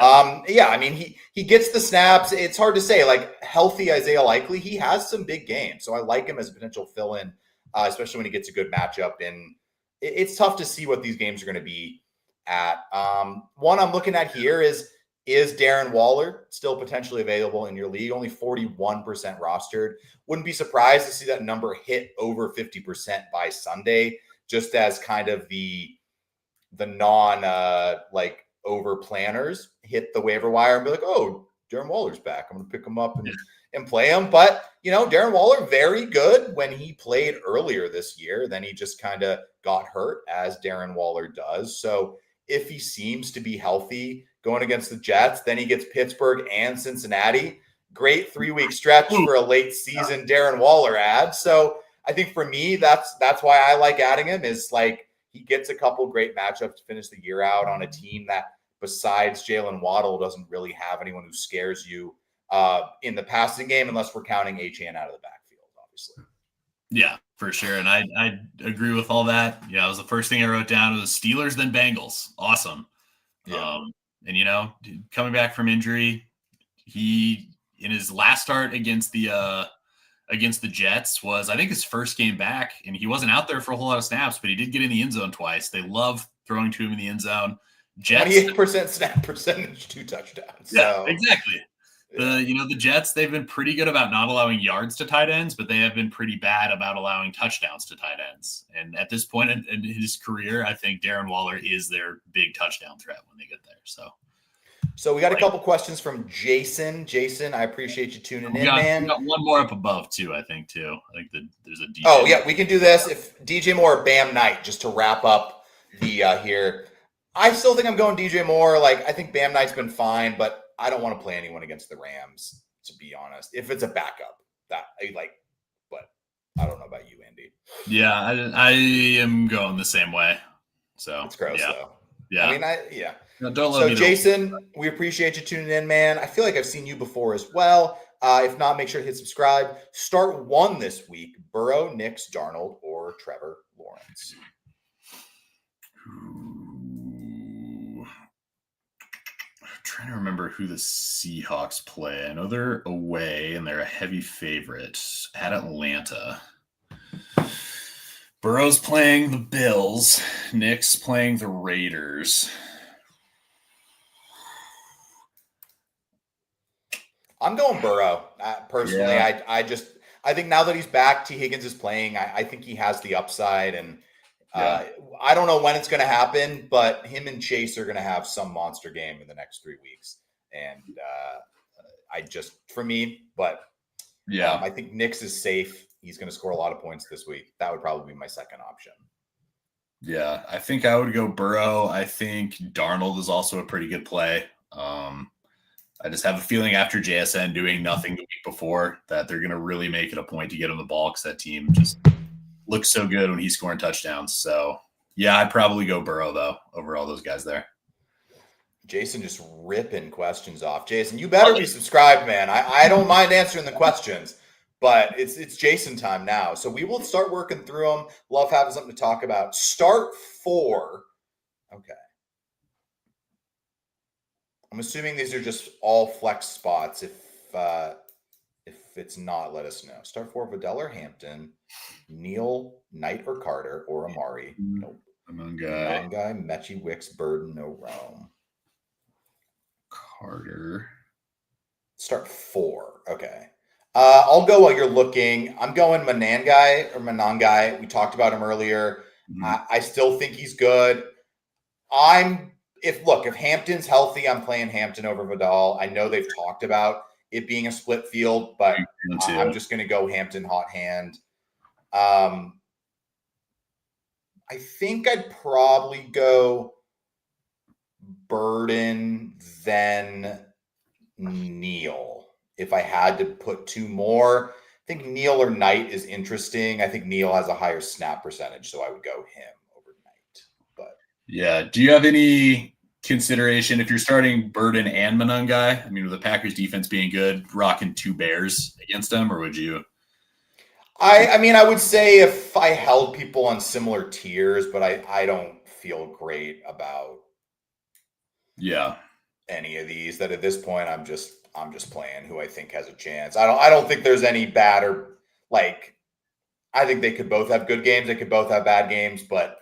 I mean, he gets the snaps. It's hard to say, like healthy Isaiah Likely, he has some big games. So I like him as a potential fill-in, especially when he gets a good matchup. And it's tough to see what these games are going to be at. One I'm looking at here is Darren Waller still potentially available in your league? Only 41% rostered. Wouldn't be surprised to see that number hit over 50% by Sunday, just as kind of the non over planners hit the waiver wire and be like, oh, Darren Waller's back. I'm going to pick him up and play him. But, Darren Waller, very good when he played earlier this year. Then he just kind of got hurt, as Darren Waller does. So if he seems to be healthy going against the Jets, then he gets Pittsburgh and Cincinnati. Great 3-week stretch for a late season Darren Waller ad. So I think for me, that's why I like adding him, is like he gets a couple great matchups to finish the year out on a team that, besides Jalen Waddle, doesn't really have anyone who scares you in the passing game, unless we're counting Achane out of the backfield, obviously. Yeah, for sure. And I agree with all that. Yeah, it was the first thing I wrote down. It was Steelers, then Bengals. Awesome. Yeah. And, coming back from injury, he, in his last start against the Jets, was, I think, his first game back, and he wasn't out there for a whole lot of snaps, but he did get in the end zone twice. They love throwing to him in the end zone. Jets, 28% snap percentage, 2 touchdowns. Yeah, exactly. The Jets, they've been pretty good about not allowing yards to tight ends, but they have been pretty bad about allowing touchdowns to tight ends. And at this point in his career, I think Darren Waller is their big touchdown threat when they get there. So we got a couple questions from Jason. Jason, I appreciate you tuning in, man. We got one more up above too, I think there's a DJ. Oh, yeah, we can do this. If DJ Moore or Bam Knight, just to wrap up the here. I still think I'm going DJ Moore. I think Bam Knight's been fine, but I don't want to play anyone against the Rams, to be honest. If it's a backup, but I don't know about you, Andy. Yeah, I am going the same way. So it's gross, though. Yeah. I mean, No, don't let me Jason, we appreciate you tuning in, man. I feel like I've seen you before as well. If not, make sure to hit subscribe. Start one this week: Burrow, Nix, Darnold, or Trevor Lawrence. Trying to remember who the Seahawks play. I know they're away and they're a heavy favorite at Atlanta. Burrow's playing the Bills. Nick's playing the Raiders. I'm going Burrow. Personally, yeah. I think now that he's back, T. Higgins is playing. I think he has the upside, and I don't know when it's going to happen, but him and Chase are going to have some monster game in the next 3 weeks. And I think Nix is safe. He's going to score a lot of points this week. That would probably be my second option. Yeah, I think I would go Burrow. I think Darnold is also a pretty good play. I just have a feeling after JSN doing nothing the week before that they're going to really make it a point to get him the ball because that team just looks so good when he's scoring touchdowns. So, yeah, I'd probably go Burrow, though, over all those guys there. Jason just ripping questions off. Jason, you better be subscribed, man. I don't mind answering the questions, but it's Jason time now. So we will start working through them. Love having something to talk about. Start 4. Okay. I'm assuming these are just all flex spots. If it's not, let us know. Start 4, Vidal or Hampton, Neal, Knight or Carter, or Amari. Nope. Mongai, Mechie, Wicks, Burden, no Rome. Carter. Start 4. Okay. I'll go while you're looking. I'm going Manangai. We talked about him earlier. Mhm. I still think he's good. If Hampton's healthy, I'm playing Hampton over Vidal. I know they've talked about it being a split field, but I'm just going to go Hampton hot hand. I think I'd probably go Burden, then Neal. If I had to put 2 more, I think Neal or Knight is interesting. I think Neal has a higher snap percentage, so I would go him over Knight. But yeah, do you have any consideration if you're starting Burden and Manangai? I mean, with the Packers defense being good, rocking 2 Bears against them, or would you? I would say if I held people on similar tiers, but I don't feel great about any of these. That at this point I'm just playing who I think has a chance. I don't think there's any bad or like I think they could both have good games, they could both have bad games, but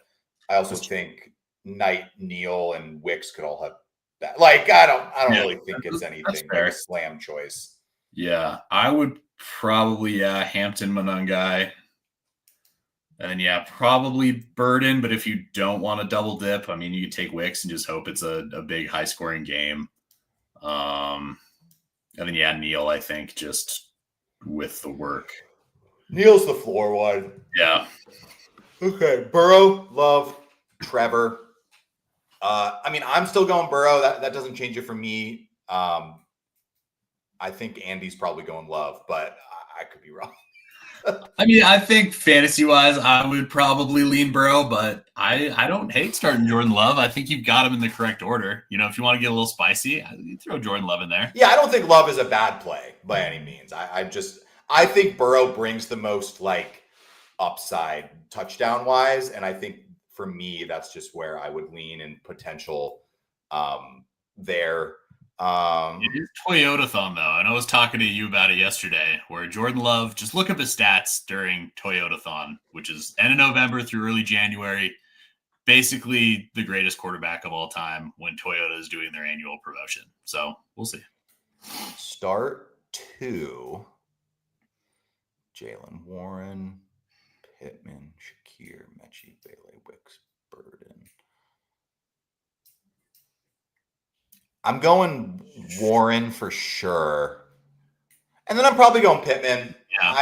I also think Knight, Neal, and Wicks could all have bad. Like I don't really think it's anything like a slam choice. Yeah, I would probably Hampton, Manangai. And probably Burden, but if you don't want to double dip, I mean, you could take Wicks and just hope it's a big high scoring game. And then Neal, I think, just with the work. Neal's the floor one. Yeah. Okay. Burrow, Love, Trevor. I'm still going Burrow. That doesn't change it for me. I think Andy's probably going Love, but I could be wrong. I think fantasy-wise, I would probably lean Burrow, but I don't hate starting Jordan Love. I think you've got him in the correct order. If you want to get a little spicy, you throw Jordan Love in there. Yeah, I don't think Love is a bad play by any means. I think Burrow brings the most upside touchdown-wise, and I think for me, that's just where I would lean in potential there. It is Toyota-thon, though, and I was talking to you about it yesterday, where Jordan Love, just look up his stats during Toyota-thon, which is end of November through early January, basically the greatest quarterback of all time when Toyota is doing their annual promotion. So we'll see. Start 2. Jaylen Warren, Pittman, Shakir, Mechie, Bailey, Wicks, Burden. I'm going Warren for sure. And then I'm probably going Pittman. Yeah.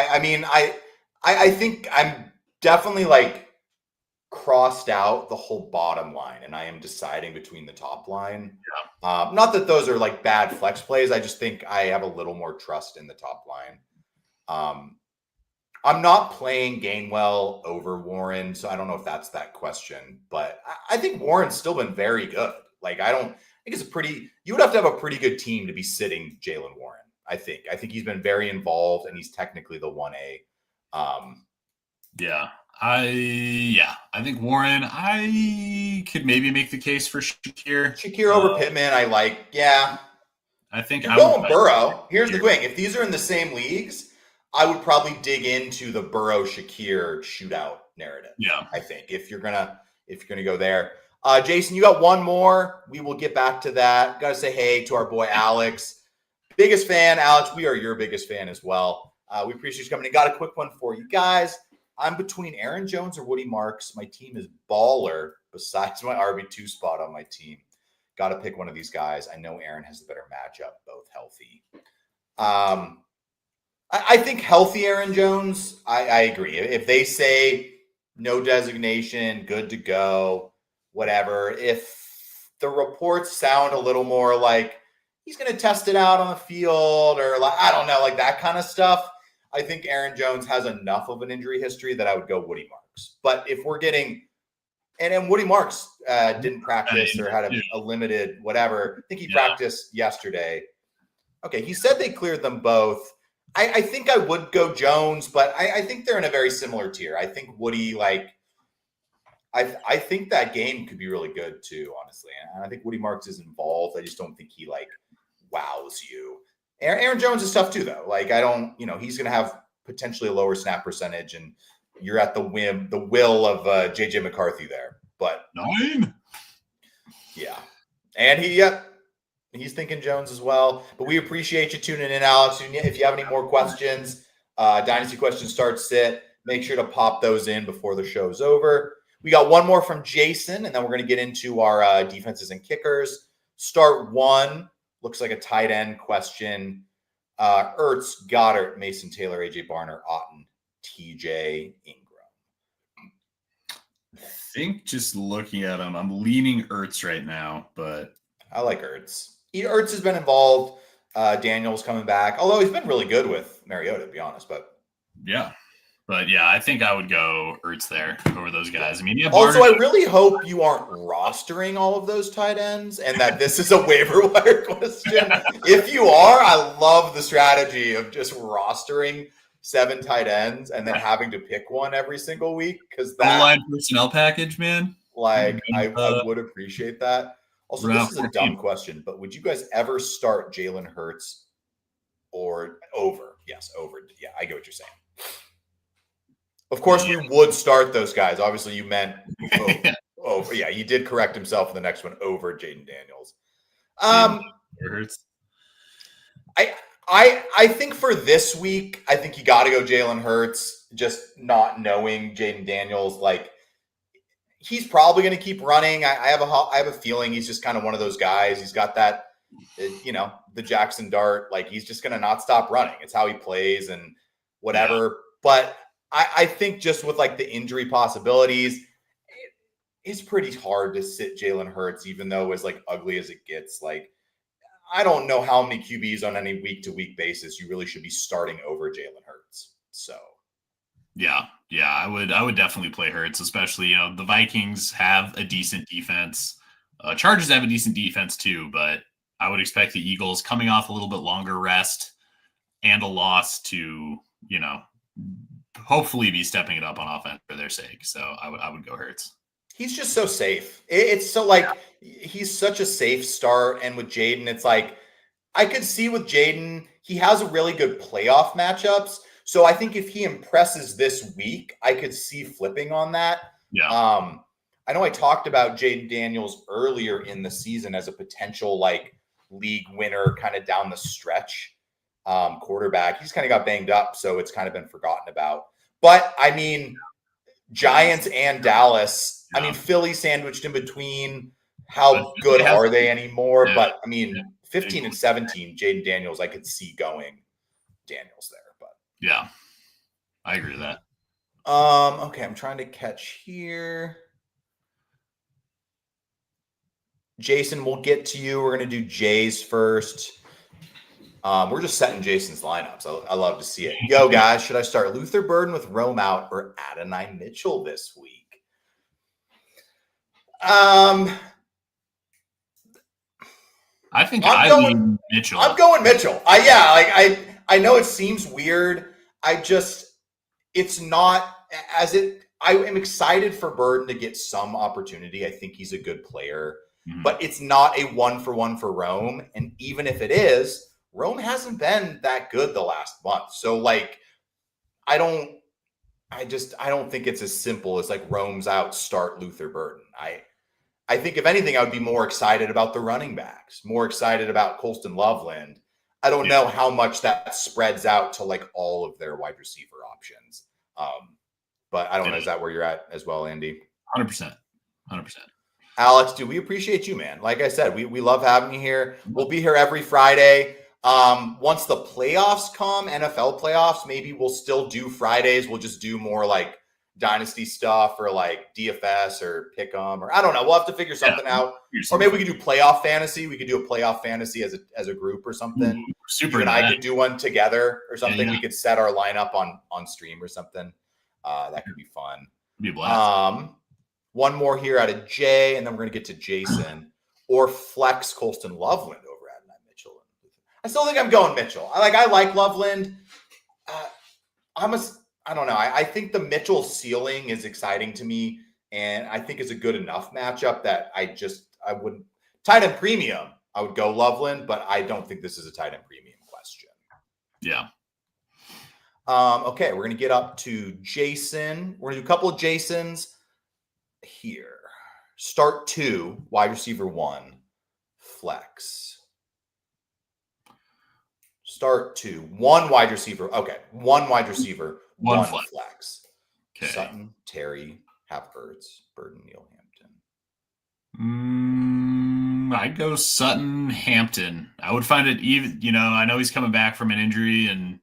I think I'm definitely crossed out the whole bottom line, and I am deciding between the top line. Yeah. Not that those are bad flex plays. I just think I have a little more trust in the top line. I'm not playing Gainwell over Warren, so I don't know if that's that question, but I think Warren's still been very good. I think you would have to have a pretty good team to be sitting Jaylen Warren. I think he's been very involved, and he's technically the 1A. I think Warren, I could maybe make the case for Shakir. Shakir over Pittman, I like. Yeah. I think I'm going Burrow. Here's the thing. If these are in the same leagues, I would probably dig into the Burrow-Shakir shootout narrative. Yeah. I think if you're gonna go there. Jason, you got one more. We will get back to that. Got to say hey to our boy Alex. Biggest fan, Alex. We are your biggest fan as well. We appreciate you coming in. Got a quick one for you guys. I'm between Aaron Jones or Woody Marks. My team is baller besides my RB2 spot on my team. Got to pick one of these guys. I know Aaron has the better matchup, both healthy. I think healthy Aaron Jones, I agree. If they say no designation, good to go, whatever. If the reports sound a little more like he's going to test it out on the field or like, I don't know, like that kind of stuff. I think Aaron Jones has enough of an injury history that I would go Woody Marks. But if we're getting, and then Woody Marks didn't practice or had a limited whatever. I think he practiced yesterday. Okay, he said they cleared them both. I think I would go Jones, but I think they're in a very similar tier. I think Woody, like, I think that game could be really good too, honestly. And I think Woody Marks is involved. I just don't think he like wows you. Aaron Jones is tough too, though. Like, I don't, he's going to have potentially a lower snap percentage, and you're at the will of JJ McCarthy there. But 9, yeah, and he's thinking Jones as well. But we appreciate you tuning in, Alex. If you have any more questions, Dynasty Questions Start Sit, make sure to pop those in before the show's over. We got one more from Jason, and then we're going to get into our defenses and kickers. Start one. Looks like a tight end question. Ertz, Goddard, Mason Taylor, AJ Barner, Otten, TJ Ingram. I think just looking at him, I'm leaning Ertz right now, but I like Ertz. Ertz has been involved. Daniel's coming back, although he's been really good with Mariota, to be honest. But yeah, I think I would go Ertz there over those guys. I mean, yeah. Also, I really hope you aren't rostering all of those tight ends, and that this is a waiver wire question. If you are, I love the strategy of just rostering 7 tight ends and then having to pick one every single week, because that line personnel package, man. Like, I would appreciate that. Also, this is a dumb question, but would you guys ever start Jalen Hurts or over? Yes, over. Yeah, I get what you're saying. Of course, we would start those guys. Obviously, you meant over. Yeah, he did correct himself in the next one over Jaden Daniels. I think for this week, I think you got to go Jalen Hurts. Just not knowing Jaden Daniels, like, he's probably going to keep running. I have a feeling he's just kind of one of those guys. He's got that, the Jackson Dart. Like, he's just going to not stop running. It's how he plays and whatever. Yeah. But I think just with like the injury possibilities, it's pretty hard to sit Jalen Hurts, even though as like ugly as it gets. Like, I don't know how many QBs on any week-to-week basis you really should be starting over Jalen Hurts. So, yeah, I would definitely play Hurts, especially the Vikings have a decent defense. Chargers have a decent defense too, but I would expect the Eagles coming off a little bit longer rest and a loss to hopefully be stepping it up on offense for their sake. So I would go Hurts. He's just so safe. It's so like he's such a safe start. And with Jaden, it's like I could see with Jaden, he has a really good playoff matchups. So I think if he impresses this week, I could see flipping on that. Yeah. I know I talked about Jaden Daniels earlier in the season as a potential like league winner kind of down the stretch quarterback. He's kind of got banged up, so it's kind of been forgotten about. But I mean, Giants and Dallas, I mean, Philly sandwiched in between. How good are they anymore? Yeah. But I mean, 15 and 17, Jaden Daniels, I could see going Daniels there. But yeah, I agree with that. Okay, I'm trying to catch here. Jason, we'll get to you. We're going to do Jay's first. We're just setting Jason's lineups. I love to see it. Yo, guys, should I start Luther Burden with Rome out or Adonai Mitchell this week? I think I'm going Mitchell. I'm going Mitchell. I know it seems weird. It's not as it. I am excited for Burden to get some opportunity. I think he's a good player, but it's not a 1-for-1 for Rome. And even if it is, Rome hasn't been that good the last month. So like, I don't think it's as simple as like Rome's out, start Luther Burden. I think if anything, I would be more excited about the running backs, more excited about Colston Loveland. I don't know how much that spreads out to like all of their wide receiver options. But I don't know. Is that where you're at as well, Andy? 100%. Alex, dude, we appreciate you, man. Like I said, we love having you here. We'll be here every Friday. Once the playoffs come, NFL playoffs, maybe we'll still do Fridays. We'll just do more like dynasty stuff or like DFS or Pick'em, or I don't know. We'll have to figure something out. Or maybe we could do playoff fantasy. We could do a playoff fantasy as a group or something. Ooh, super. You and I could do one together or something. Yeah. We could set our lineup on stream or something. That could be fun. It'd be a blast. One more here out of Jay, and then we're gonna get to Jason. Or flex Colston Loveland over Adonai Mitchell. I still think I'm going Mitchell. I like Loveland. I don't know. I think the Mitchell ceiling is exciting to me, and I think it's a good enough matchup that I wouldn't tight end premium. I would go Loveland, but I don't think this is a tight end premium question. Yeah. Okay, we're gonna get up to Jason. We're gonna do a couple of Jasons here. Start 2, wide receiver 1, flex. Start 2, 1 wide receiver. Okay, 1 wide receiver, 1 flex. Okay. Sutton, Terry, Havertz, Burden, Neil Hampton. I'd go Sutton, Hampton. I would find it even, I know he's coming back from an injury and,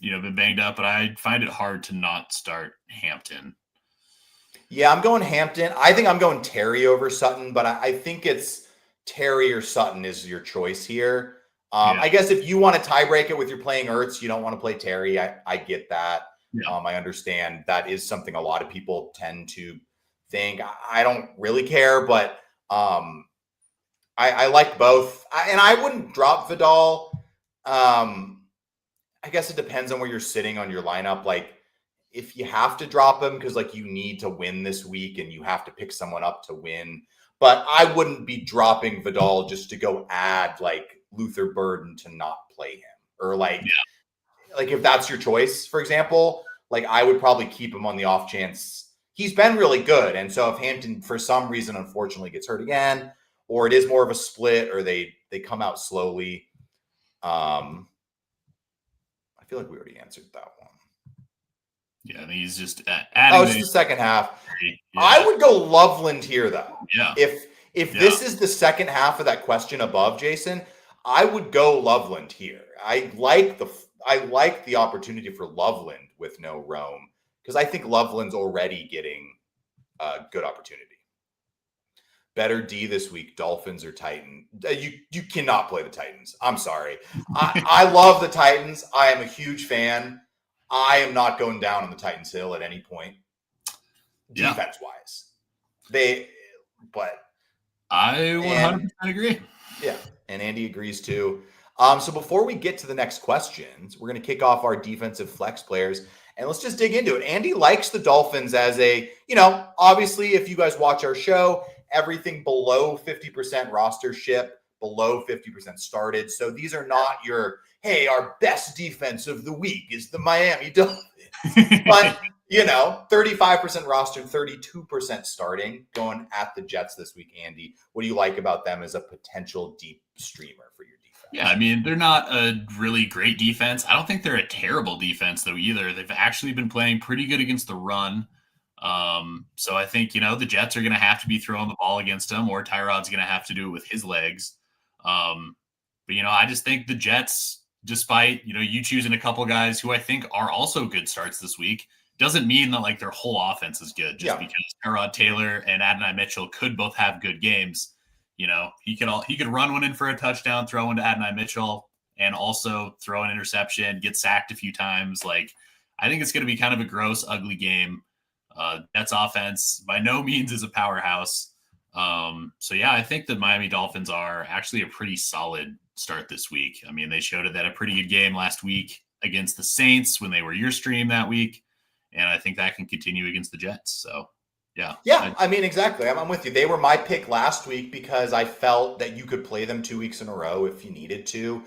been banged up, but I'd find it hard to not start Hampton. Yeah, I'm going Hampton. I think I'm going Terry over Sutton, but I think it's Terry or Sutton is your choice here. I guess if you want to tie break it with you're playing Ertz, you don't want to play Terry. I get that. Yeah. I understand that is something a lot of people tend to think. I don't really care, but I like both. And I wouldn't drop Vidal. I guess it depends on where you're sitting on your lineup. Like, if you have to drop him because like you need to win this week and you have to pick someone up to win, but I wouldn't be dropping Vidal just to go add like Luther Burden to not play him, or like if that's your choice, for example, like I would probably keep him on the off chance. He's been really good. And so if Hampton for some reason, unfortunately gets hurt again, or it is more of a split, or they come out slowly. I feel like we already answered that one. Yeah, and he's just adding. It's the second half. Yeah. I would go Loveland here, though. Yeah. If this is the second half of that question above, Jason, I would go Loveland here. I like the opportunity for Loveland with no Rome, because I think Loveland's already getting a good opportunity. Better D this week, Dolphins or Titans? You cannot play the Titans. I'm sorry. I love the Titans. I am a huge fan. I am not going down on the Titans hill at any point, defense-wise. But I 100% agree. Yeah, and Andy agrees too. So before we get to the next questions, we're going to kick off our defensive flex players, and let's just dig into it. Andy likes the Dolphins as obviously, if you guys watch our show, everything below 50% rostership, below 50% started. So these are not your, hey, our best defense of the week is the Miami Dolphins. But, 35% roster, 32% starting, going at the Jets this week, Andy. What do you like about them as a potential deep streamer for your defense? Yeah, I mean, they're not a really great defense. I don't think they're a terrible defense, though, either. They've actually been playing pretty good against the run. So I think, the Jets are going to have to be throwing the ball against them, or Tyrod's going to have to do it with his legs. But I just think the Jets, despite, you choosing a couple guys who I think are also good starts this week, doesn't mean that like their whole offense is good just because Tyrod Taylor and Adonai Mitchell could both have good games. He could run one in for a touchdown, throw one to Adonai Mitchell, and also throw an interception, get sacked a few times. Like, I think it's going to be kind of a gross, ugly game. Jets offense by no means is a powerhouse. I think the Miami Dolphins are actually a pretty solid start this week. I mean, they showed it that a pretty good game last week against the Saints when they were your stream that week. And I think that can continue against the Jets. So, yeah. Yeah, I mean, exactly. I'm with you. They were my pick last week because I felt that you could play them 2 weeks in a row if you needed to.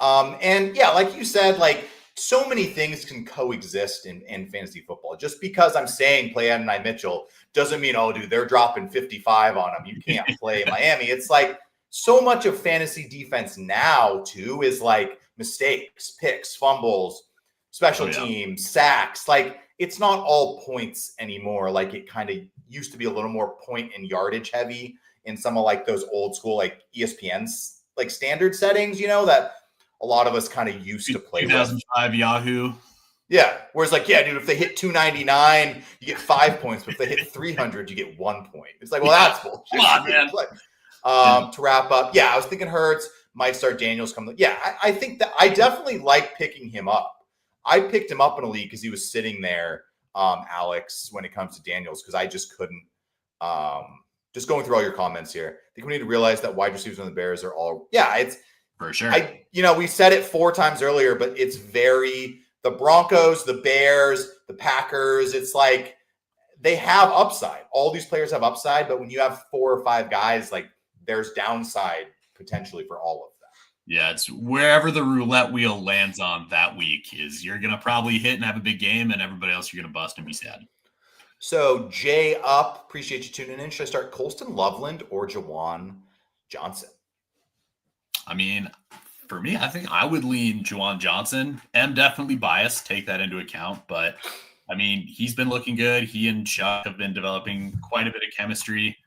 Like you said, like, so many things can coexist in fantasy football. Just because I'm saying play Adonai Mitchell doesn't mean, oh, dude, they're dropping 55 on him. You can't play Miami. It's like so much of fantasy defense now, too, is like mistakes, picks, fumbles, special teams, sacks. Like, it's not all points anymore. Like, it kind of used to be a little more point and yardage heavy in some of like those old school, like ESPN's like standard settings, that a lot of us kind of used to play 2005 Yahoo. Yeah. Whereas like, yeah, dude, if they hit 299, you get 5 points. But if they hit 300, you get 1 point. It's like, well, that's bullshit. Come on, man. To wrap up, yeah, I was thinking Hurts might start Daniels coming. Yeah, I think that I definitely like picking him up. I picked him up in a league because he was sitting there, Alex, when it comes to Daniels, because I just couldn't. Just going through all your comments here, I think we need to realize that wide receivers on the Bears are all, yeah, it's for sure. We said it 4 times earlier, but it's very the Broncos, the Bears, the Packers. It's like they have upside. All these players have upside, but when you have 4 or 5 guys, like there's downside potentially for all of them. Yeah, it's wherever the roulette wheel lands on that week is you're going to probably hit and have a big game, and everybody else you're going to bust and be sad. So, Jay up, appreciate you tuning in. Should I start Colston Loveland or Juwan Johnson? I mean, for me, I think I would lean Juwan Johnson. I'm definitely biased, take that into account. But, I mean, he's been looking good. He and Chuck have been developing quite a bit of chemistry.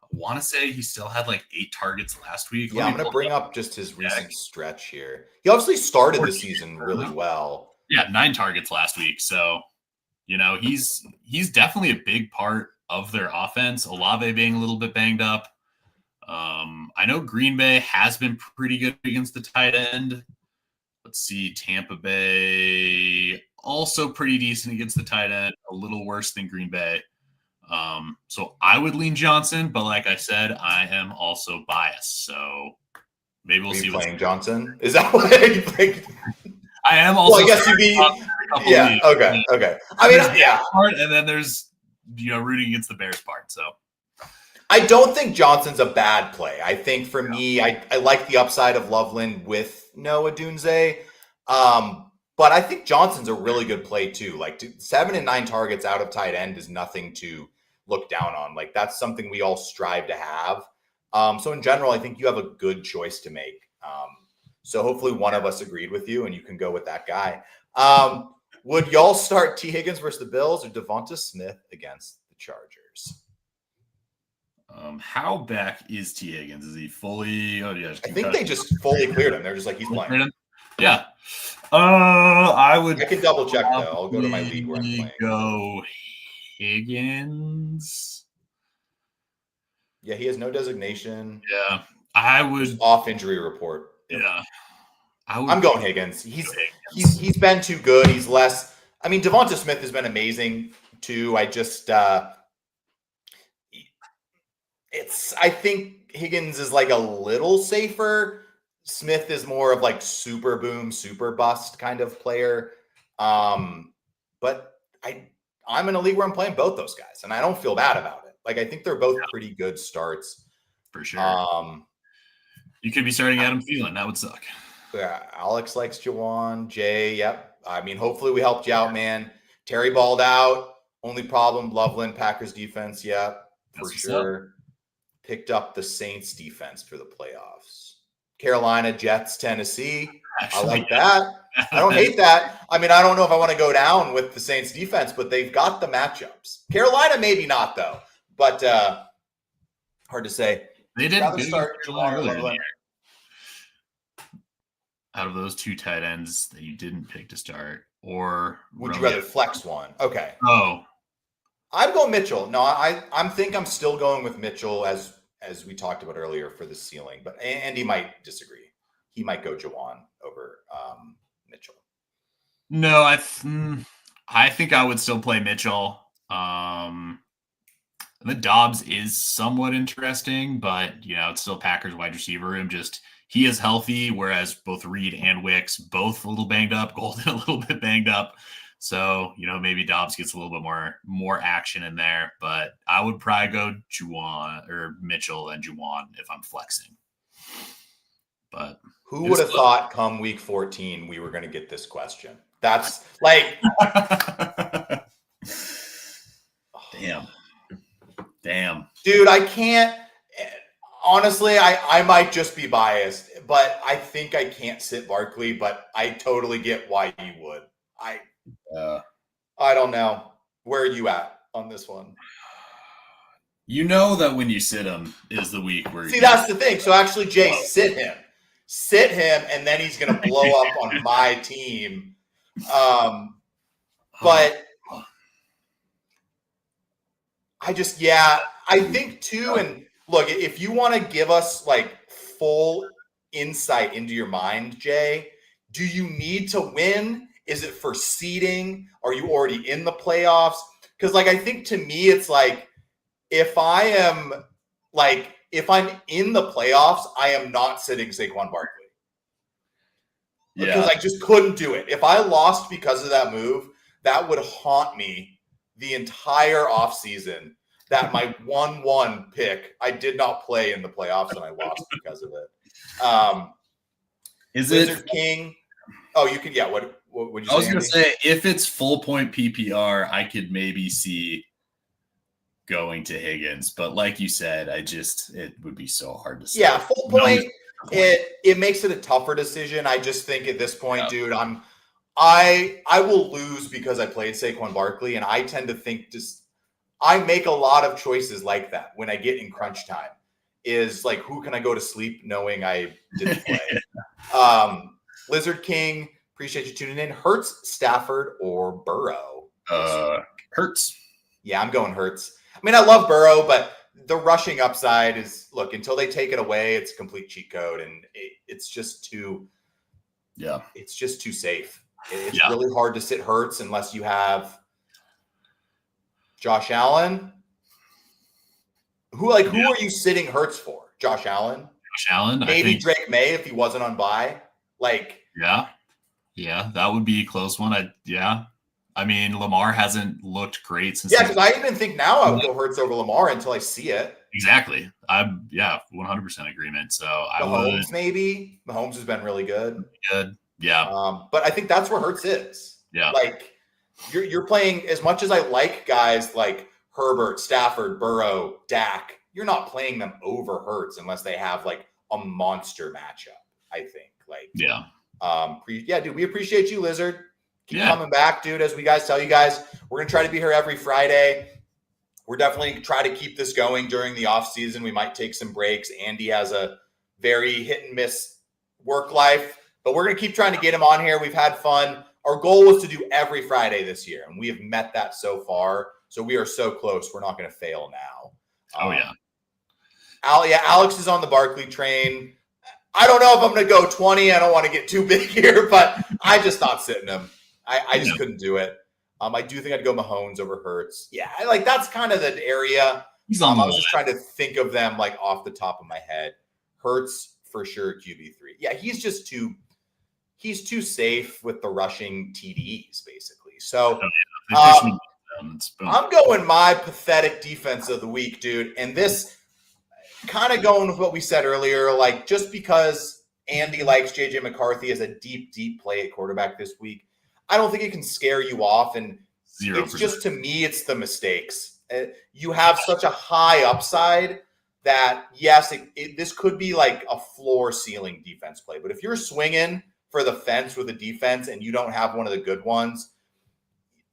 I want to say he still had like 8 targets last week. Yeah, I'm going to bring up just his recent stretch here. He obviously started the season really well. Yeah, 9 targets last week. So, he's definitely a big part of their offense. Olave being a little bit banged up. I know Green Bay has been pretty good against the tight end. Let's see, Tampa Bay also pretty decent against the tight end, a little worse than Green Bay. So I would lean Johnson, but like I said, I am also biased. So maybe we'll see. Playing Johnson? Is that what you think? I am also. Well, I guess you'd be. Yeah. Okay. Okay. I mean, yeah. Part, and then there's rooting against the Bears part. So I don't think Johnson's a bad play. I think for me, I like the upside of Loveland with Noah Dunze. But I think Johnson's a really good play too. Like 7 and 9 targets out of tight end is nothing to look down on. Like that's something we all strive to have. So in general, I think you have a good choice to make. So hopefully one of us agreed with you and you can go with that guy. Would y'all start T. Higgins versus the Bills or Devonta Smith against the Chargers? How back is T. Higgins? Is he fully? Oh yeah, I think they just fully cleared him. They're just like he's playing. Yeah. I can double check though. I'll go to my league where I'm playing. Go Higgins. Yeah, he has no designation. Yeah, I would just off injury report. Yeah, I'm going Higgins. He's been too good. He's less. I mean, Devonta Smith has been amazing too. I just I think Higgins is like a little safer. Smith is more of like super boom, super bust kind of player. But I'm in a league where I'm playing both those guys, and I don't feel bad about it. Like I think they're both pretty good starts for sure. You could be starting Adam Thielen. That would suck. Yeah, Alex likes Juwan. Jay, yep. I mean, hopefully we helped you out, man. Terry balled out. Only problem, Loveland, Packers defense. Yeah, for sure. Picked up the Saints defense for the playoffs. Carolina, Jets, Tennessee. I like that. I don't hate that. I mean, I don't know if I want to go down with the Saints defense, but they've got the matchups. Carolina, maybe not though, but hard to say. They didn't start earlier. Out of those 2 tight ends that you didn't pick to start, or would you rather flex one? Okay. Oh, I'm going Mitchell. No, I'm still going with Mitchell as we talked about earlier for the ceiling, but Andy might disagree. He might go Juwan over Mitchell. No, I think I would still play Mitchell. The Dobbs is somewhat interesting, but it's still Packers wide receiver room. Just he is healthy, whereas both Reed and Wicks both a little banged up. Golden a little bit banged up. So, maybe Dobbs gets a little bit more action in there, but I would probably go Juwan or Mitchell and Juwan if I'm flexing. But who would have thought come week 14 we were going to get this question? That's like Damn. Dude, I can't honestly, I might just be biased, but I think I can't sit Barkley, but I totally get why you would. I don't know. Where are you at on this one? You know that when you sit him is the week where that's the thing. So actually, Jay, sit him, and then he's going to blow up on my team. But I think too. And look, if you want to give us like full insight into your mind, Jay, do you need to win? Is it for seeding? Are you already in the playoffs? Because like, I think to me, it's like, if I'm in the playoffs, I am not sitting Saquon Barkley. Because I just couldn't do it. If I lost because of that move, that would haunt me the entire offseason. That my 1-1 pick, I did not play in the playoffs and I lost because of it. Is Lizard it King? Oh, you can. Yeah. What would you say? I was going to say, if it's full point PPR, I could maybe see going to Higgins, but like you said, it would be so hard to say. Yeah, full point. It makes it a tougher decision. I just think at this point, dude, I will lose because I played Saquon Barkley, and I tend to think I make a lot of choices like that when I get in crunch time. Is like, who can I go to sleep knowing I didn't play? Lizard King, appreciate you tuning in. Hurts, Stafford, or Burrow? Hurts. Yeah, I'm going Hurts. I mean, I love Burrow, but the rushing upside is, look, until they take it away, it's a complete cheat code, and it's just too safe. It's really hard to sit Hurts unless you have Josh Allen. Who are you sitting Hurts for? Josh Allen? Josh Allen? Maybe Drake May if he wasn't on bye. Yeah, that would be a close one. I mean, Lamar hasn't looked great since. Yeah, because I even think now I would go Hurts over Lamar until I see it. Exactly. I'm 100% agreement. So Mahomes maybe. Mahomes has been really good. Yeah. But I think that's where Hurts is. Yeah. Like you're playing, as much as I like guys like Herbert, Stafford, Burrow, Dak, you're not playing them over Hurts unless they have like a monster matchup, I think. Dude, we appreciate you, Lizard. Keep coming back, dude. As we guys tell you guys, we're going to try to be here every Friday. We're definitely try to keep this going during the off season. We might take some breaks. Andy has a very hit and miss work life, but we're going to keep trying to get him on here. We've had fun. Our goal was to do every Friday this year, and we have met that so far. So we are so close. We're not going to fail now. Alex is on the Barkley train. I don't know if I'm going to go 20. I don't want to get too big here, but I just not sitting him. I just couldn't do it. I do think I'd go Mahomes over Hurts. Yeah, that's kind of the area. I was just trying to think of them like off the top of my head. Hurts for sure, QB3. Yeah, he's too safe with the rushing TDs, basically. So I'm going my pathetic defense of the week, dude. And this kind of going with what we said earlier, like just because Andy likes JJ McCarthy as a deep, deep play at quarterback this week, I don't think it can scare you off. And 0%. It's just, to me, it's the mistakes. You have such a high upside that, yes, this could be like a floor ceiling defense play. But if you're swinging for the fence with a defense and you don't have one of the good ones,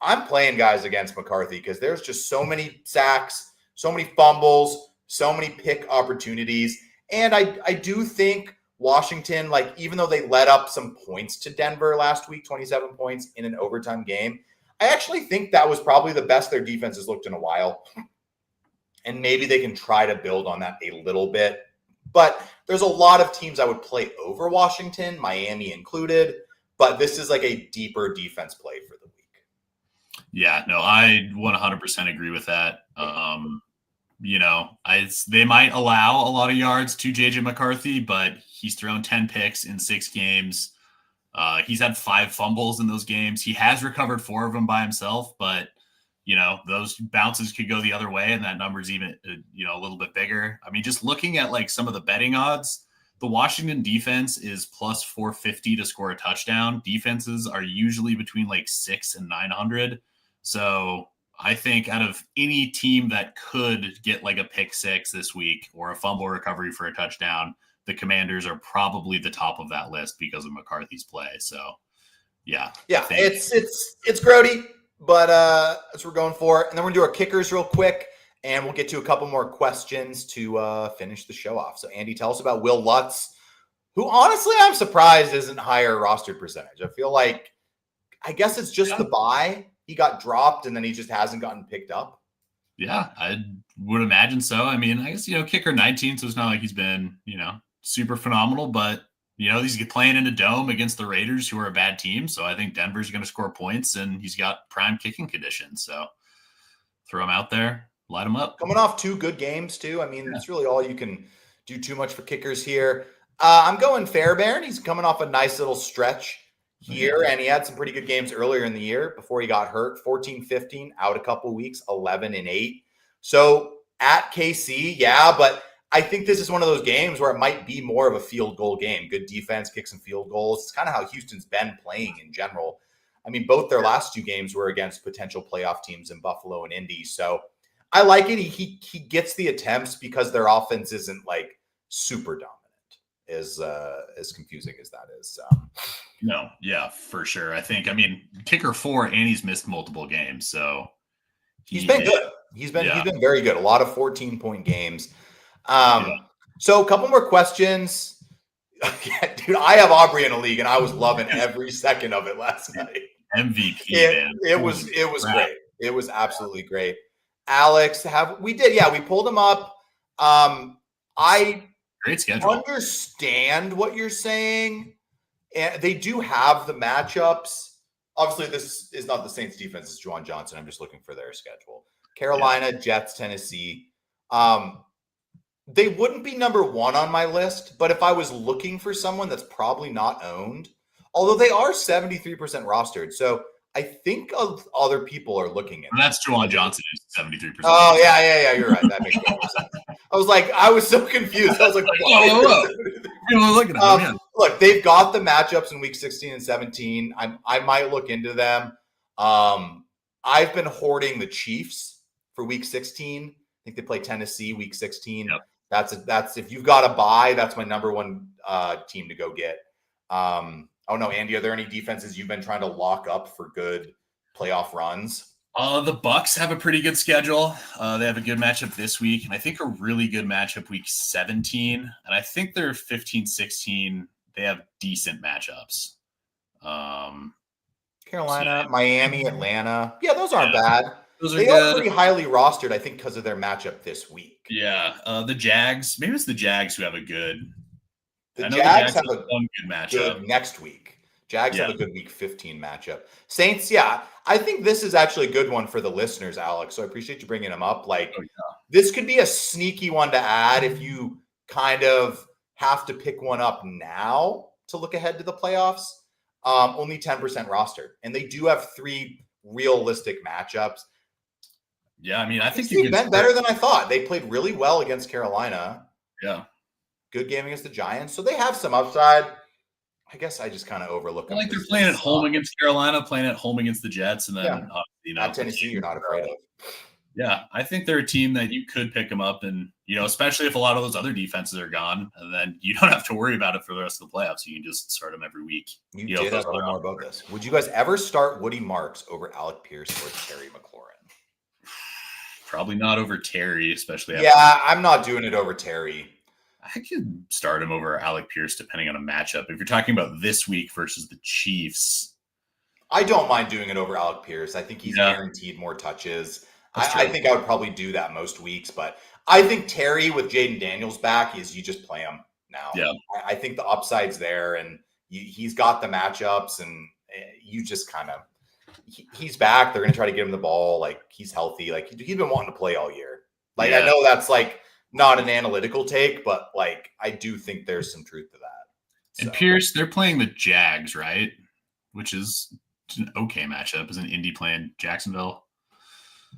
I'm playing guys against McCarthy because there's just so many sacks, so many fumbles, so many pick opportunities. And I do think Washington, like, even though they let up some points to Denver last week, 27 points in an overtime game, I actually think that was probably the best their defense has looked in a while. And maybe they can try to build on that a little bit. But there's a lot of teams I would play over Washington, Miami included. But this is like a deeper defense play for the week. Yeah, no, I 100% agree with that. They might allow a lot of yards to JJ McCarthy, but he's thrown 10 picks in 6 games. He's had 5 fumbles in those games. He has recovered 4 of them by himself, but those bounces could go the other way, and that number's even a little bit bigger. I mean, just looking at like some of the betting odds, the Washington defense is plus 450 to score a touchdown. Defenses are usually between like 600 and 900. So I think out of any team that could get like a pick 6 this week or a fumble recovery for a touchdown, the Commanders are probably the top of that list because of McCarthy's play. So it's grody, but that's what we're going for. And then we're gonna do our kickers real quick, and we'll get to a couple more questions to finish the show off. So Andy, tell us about Will Lutz, who honestly I'm surprised isn't higher rostered percentage. I feel like, I guess it's just the bye. he got dropped and then he just hasn't gotten picked up? Yeah, I would imagine so. I mean, I guess, kicker 19, so it's not like he's been, super phenomenal, but, he's playing in a dome against the Raiders, who are a bad team. So I think Denver's going to score points, and he's got prime kicking conditions. So throw him out there, light him up. Coming off 2 good games, too. I mean, It's really all you can do too much for kickers here. I'm going Fairbairn. He's coming off a nice little stretch here, and he had some pretty good games earlier in the year before he got hurt. 14-15, out a couple weeks, 11-8. So at KC, yeah, but I think this is one of those games where it might be more of a field goal game. Good defense, kick some field goals. It's kind of how Houston's been playing in general. I mean, both their last 2 games were against potential playoff teams in Buffalo and Indy. So I like it. He gets the attempts because their offense isn't like super dominant, as confusing as that is. No, yeah, for sure. I think, kicker 4, and he's missed multiple games. So he's been good. He's been very good. A lot of 14-point games. So a couple more questions. Dude, I have Aubrey in a league, and I was loving every second of it last night. MVP, man. It was great. It was absolutely great. Alex, we pulled him up. I great schedule. Understand what you're saying. And they do have the matchups. Obviously, this is not the Saints defense. It's Juwan Johnson. I'm just looking for their schedule. Carolina, Jets, Tennessee. They wouldn't be number 1 on my list, but if I was looking for someone that's probably not owned, although they are 73% rostered, so I think other people are looking at. And that's Juwan Johnson, who's 73%. Oh yeah, you're right. That makes more sense. I was so confused. I was like, look at him. Look, they've got the matchups in week 16 and 17. I might look into them. I've been hoarding the Chiefs for week 16. I think they play Tennessee week 16. Yep. That's if you've got a bye, that's my number 1 team to go get. Oh no, Andy, are there any defenses you've been trying to lock up for good playoff runs? The Bucks have a pretty good schedule. They have a good matchup this week, and I think a really good matchup week 17. And I think they're 15-16. They have decent matchups. Carolina, Miami, Atlanta. Yeah, those aren't bad. They are pretty highly rostered, I think, because of their matchup this week. Yeah. The Jags. Maybe it's the Jags who have a good. The Jags have a good matchup good next week. Jags have a good week 15 matchup. Saints, yeah. I think this is actually a good one for the listeners, Alex. So I appreciate you bringing them up. This could be a sneaky one to add if you kind of have to pick one up now to look ahead to the playoffs. Only 10% rostered. And they do have 3 realistic matchups. Yeah, I think they've been better than I thought. They played really well against Carolina. Yeah. Good game against the Giants. So they have some upside. I guess I just kind of overlook them. They're playing at home against Carolina, playing at home against the Jets, and then at Tennessee, you're not afraid of. Yeah, I think they're a team that you could pick them up, and especially if a lot of those other defenses are gone, and then you don't have to worry about it for the rest of the playoffs. You can just start them every week. You did have a little more about this. Would you guys ever start Woody Marks over Alec Pierce or Terry McLaurin? Probably not over Terry, especially. I'm not doing it over Terry. I could start him over Alec Pierce depending on a matchup. If you're talking about this week versus the Chiefs, I don't mind doing it over Alec Pierce. I think he's guaranteed more touches. I think I would probably do that most weeks, but I think Terry with Jaden Daniels back is you just play him now. Yeah, I think the upside's there, and he's got the matchups, and you just kind of he's back. They're going to try to get him the ball. Like, he's healthy. Like, he's been wanting to play all year. Like, I know that's like not an analytical take, but like, I do think there's some truth to that. So. And Pierce, they're playing the Jags, right? Which is an okay matchup. Is an Indy playing Jacksonville?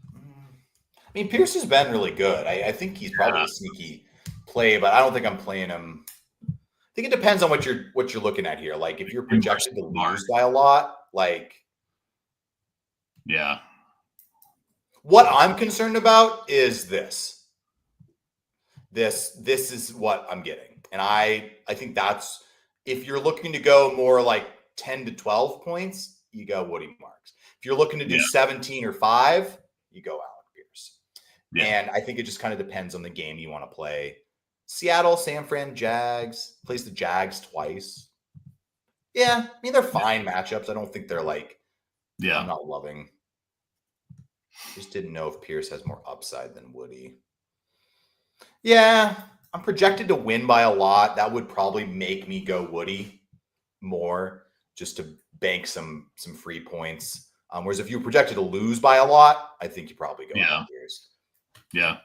I mean, Pierce has been really good. I think he's probably a sneaky play, but I don't think I'm playing him. I think it depends on what you're looking at here. Like, if you're projected to lose by a lot, like, yeah. What I'm concerned about is this. This is what I'm getting. And I think that's, if you're looking to go more like 10 to 12 points, you go Woody Marks. If you're looking to do 17 or 5, you go Alec Pierce. Yeah. And I think it just kind of depends on the game you want to play. Seattle, San Fran, Jags, plays the Jags twice. Yeah, I mean, they're fine matchups. I don't think they're like, I'm not loving Just didn't know if Pierce has more upside than Woody. Yeah, I'm projected to win by a lot. That would probably make me go Woody more just to bank some free points. Whereas if you're projected to lose by a lot, I think you probably go Pierce. Yeah.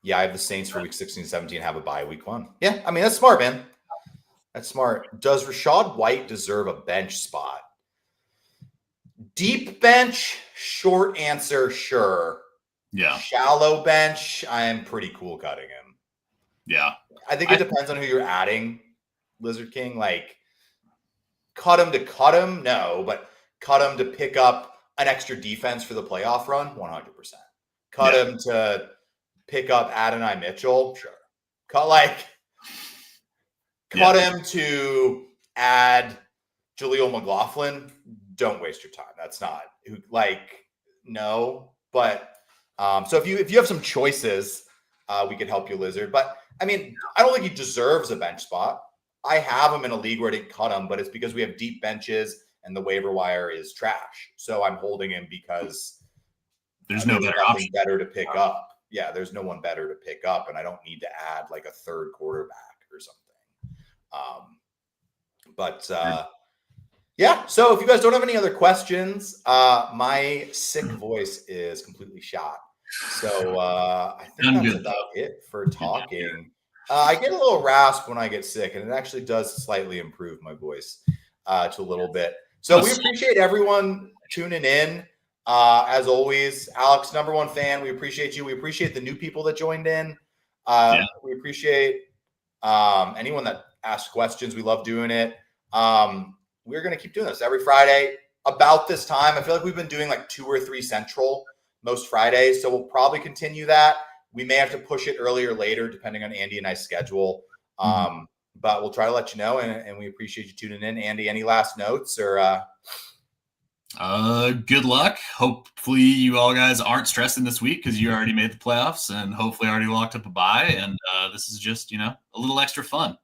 Yeah, I have the Saints for week 16 and 17 have a bye week 1. Yeah, I mean, that's smart, man. That's smart. Does Rachaad White deserve a bench spot? Deep bench, short answer, sure. Yeah. Shallow bench, I'm pretty cool cutting him. Yeah. I think it depends on who you're adding, Lizard King. Like, cut him, no, but cut him to pick up an extra defense for the playoff run, 100%. Cut him to pick up Adonai Mitchell, sure. Cut him to add Jaleel McLaughlin. Don't waste your time. That's not no. But so if you have some choices, we could help you, Lizard. But I mean, I don't think he deserves a bench spot. I have him in a league where I didn't cut him, but it's because we have deep benches and the waiver wire is trash. So I'm holding him because there's no better option. Better to pick up. Yeah, there's no one better to pick up, and I don't need to add like a third quarterback or something. Yeah. So if you guys don't have any other questions, my sick voice is completely shot. So I think that's about it for talking. I get a little rasp when I get sick, and it actually does slightly improve my voice to a little bit. So we appreciate everyone tuning in. As always, Alex, #1 fan. We appreciate you. We appreciate the new people that joined in. We appreciate anyone that asks questions. We love doing it. We're going to keep doing this every Friday about this time. I feel like we've been doing like 2 or 3 Central most Fridays. So we'll probably continue that. We may have to push it earlier or later, depending on Andy and I's schedule. But we'll try to let you know. And we appreciate you tuning in. Andy, any last notes or, good luck. Hopefully you all guys aren't stressing this week because you already made the playoffs and hopefully already locked up a bye. And this is just, a little extra fun.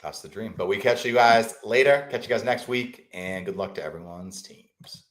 That's the dream. But we catch you guys later. Catch you guys next week. And good luck to everyone's teams.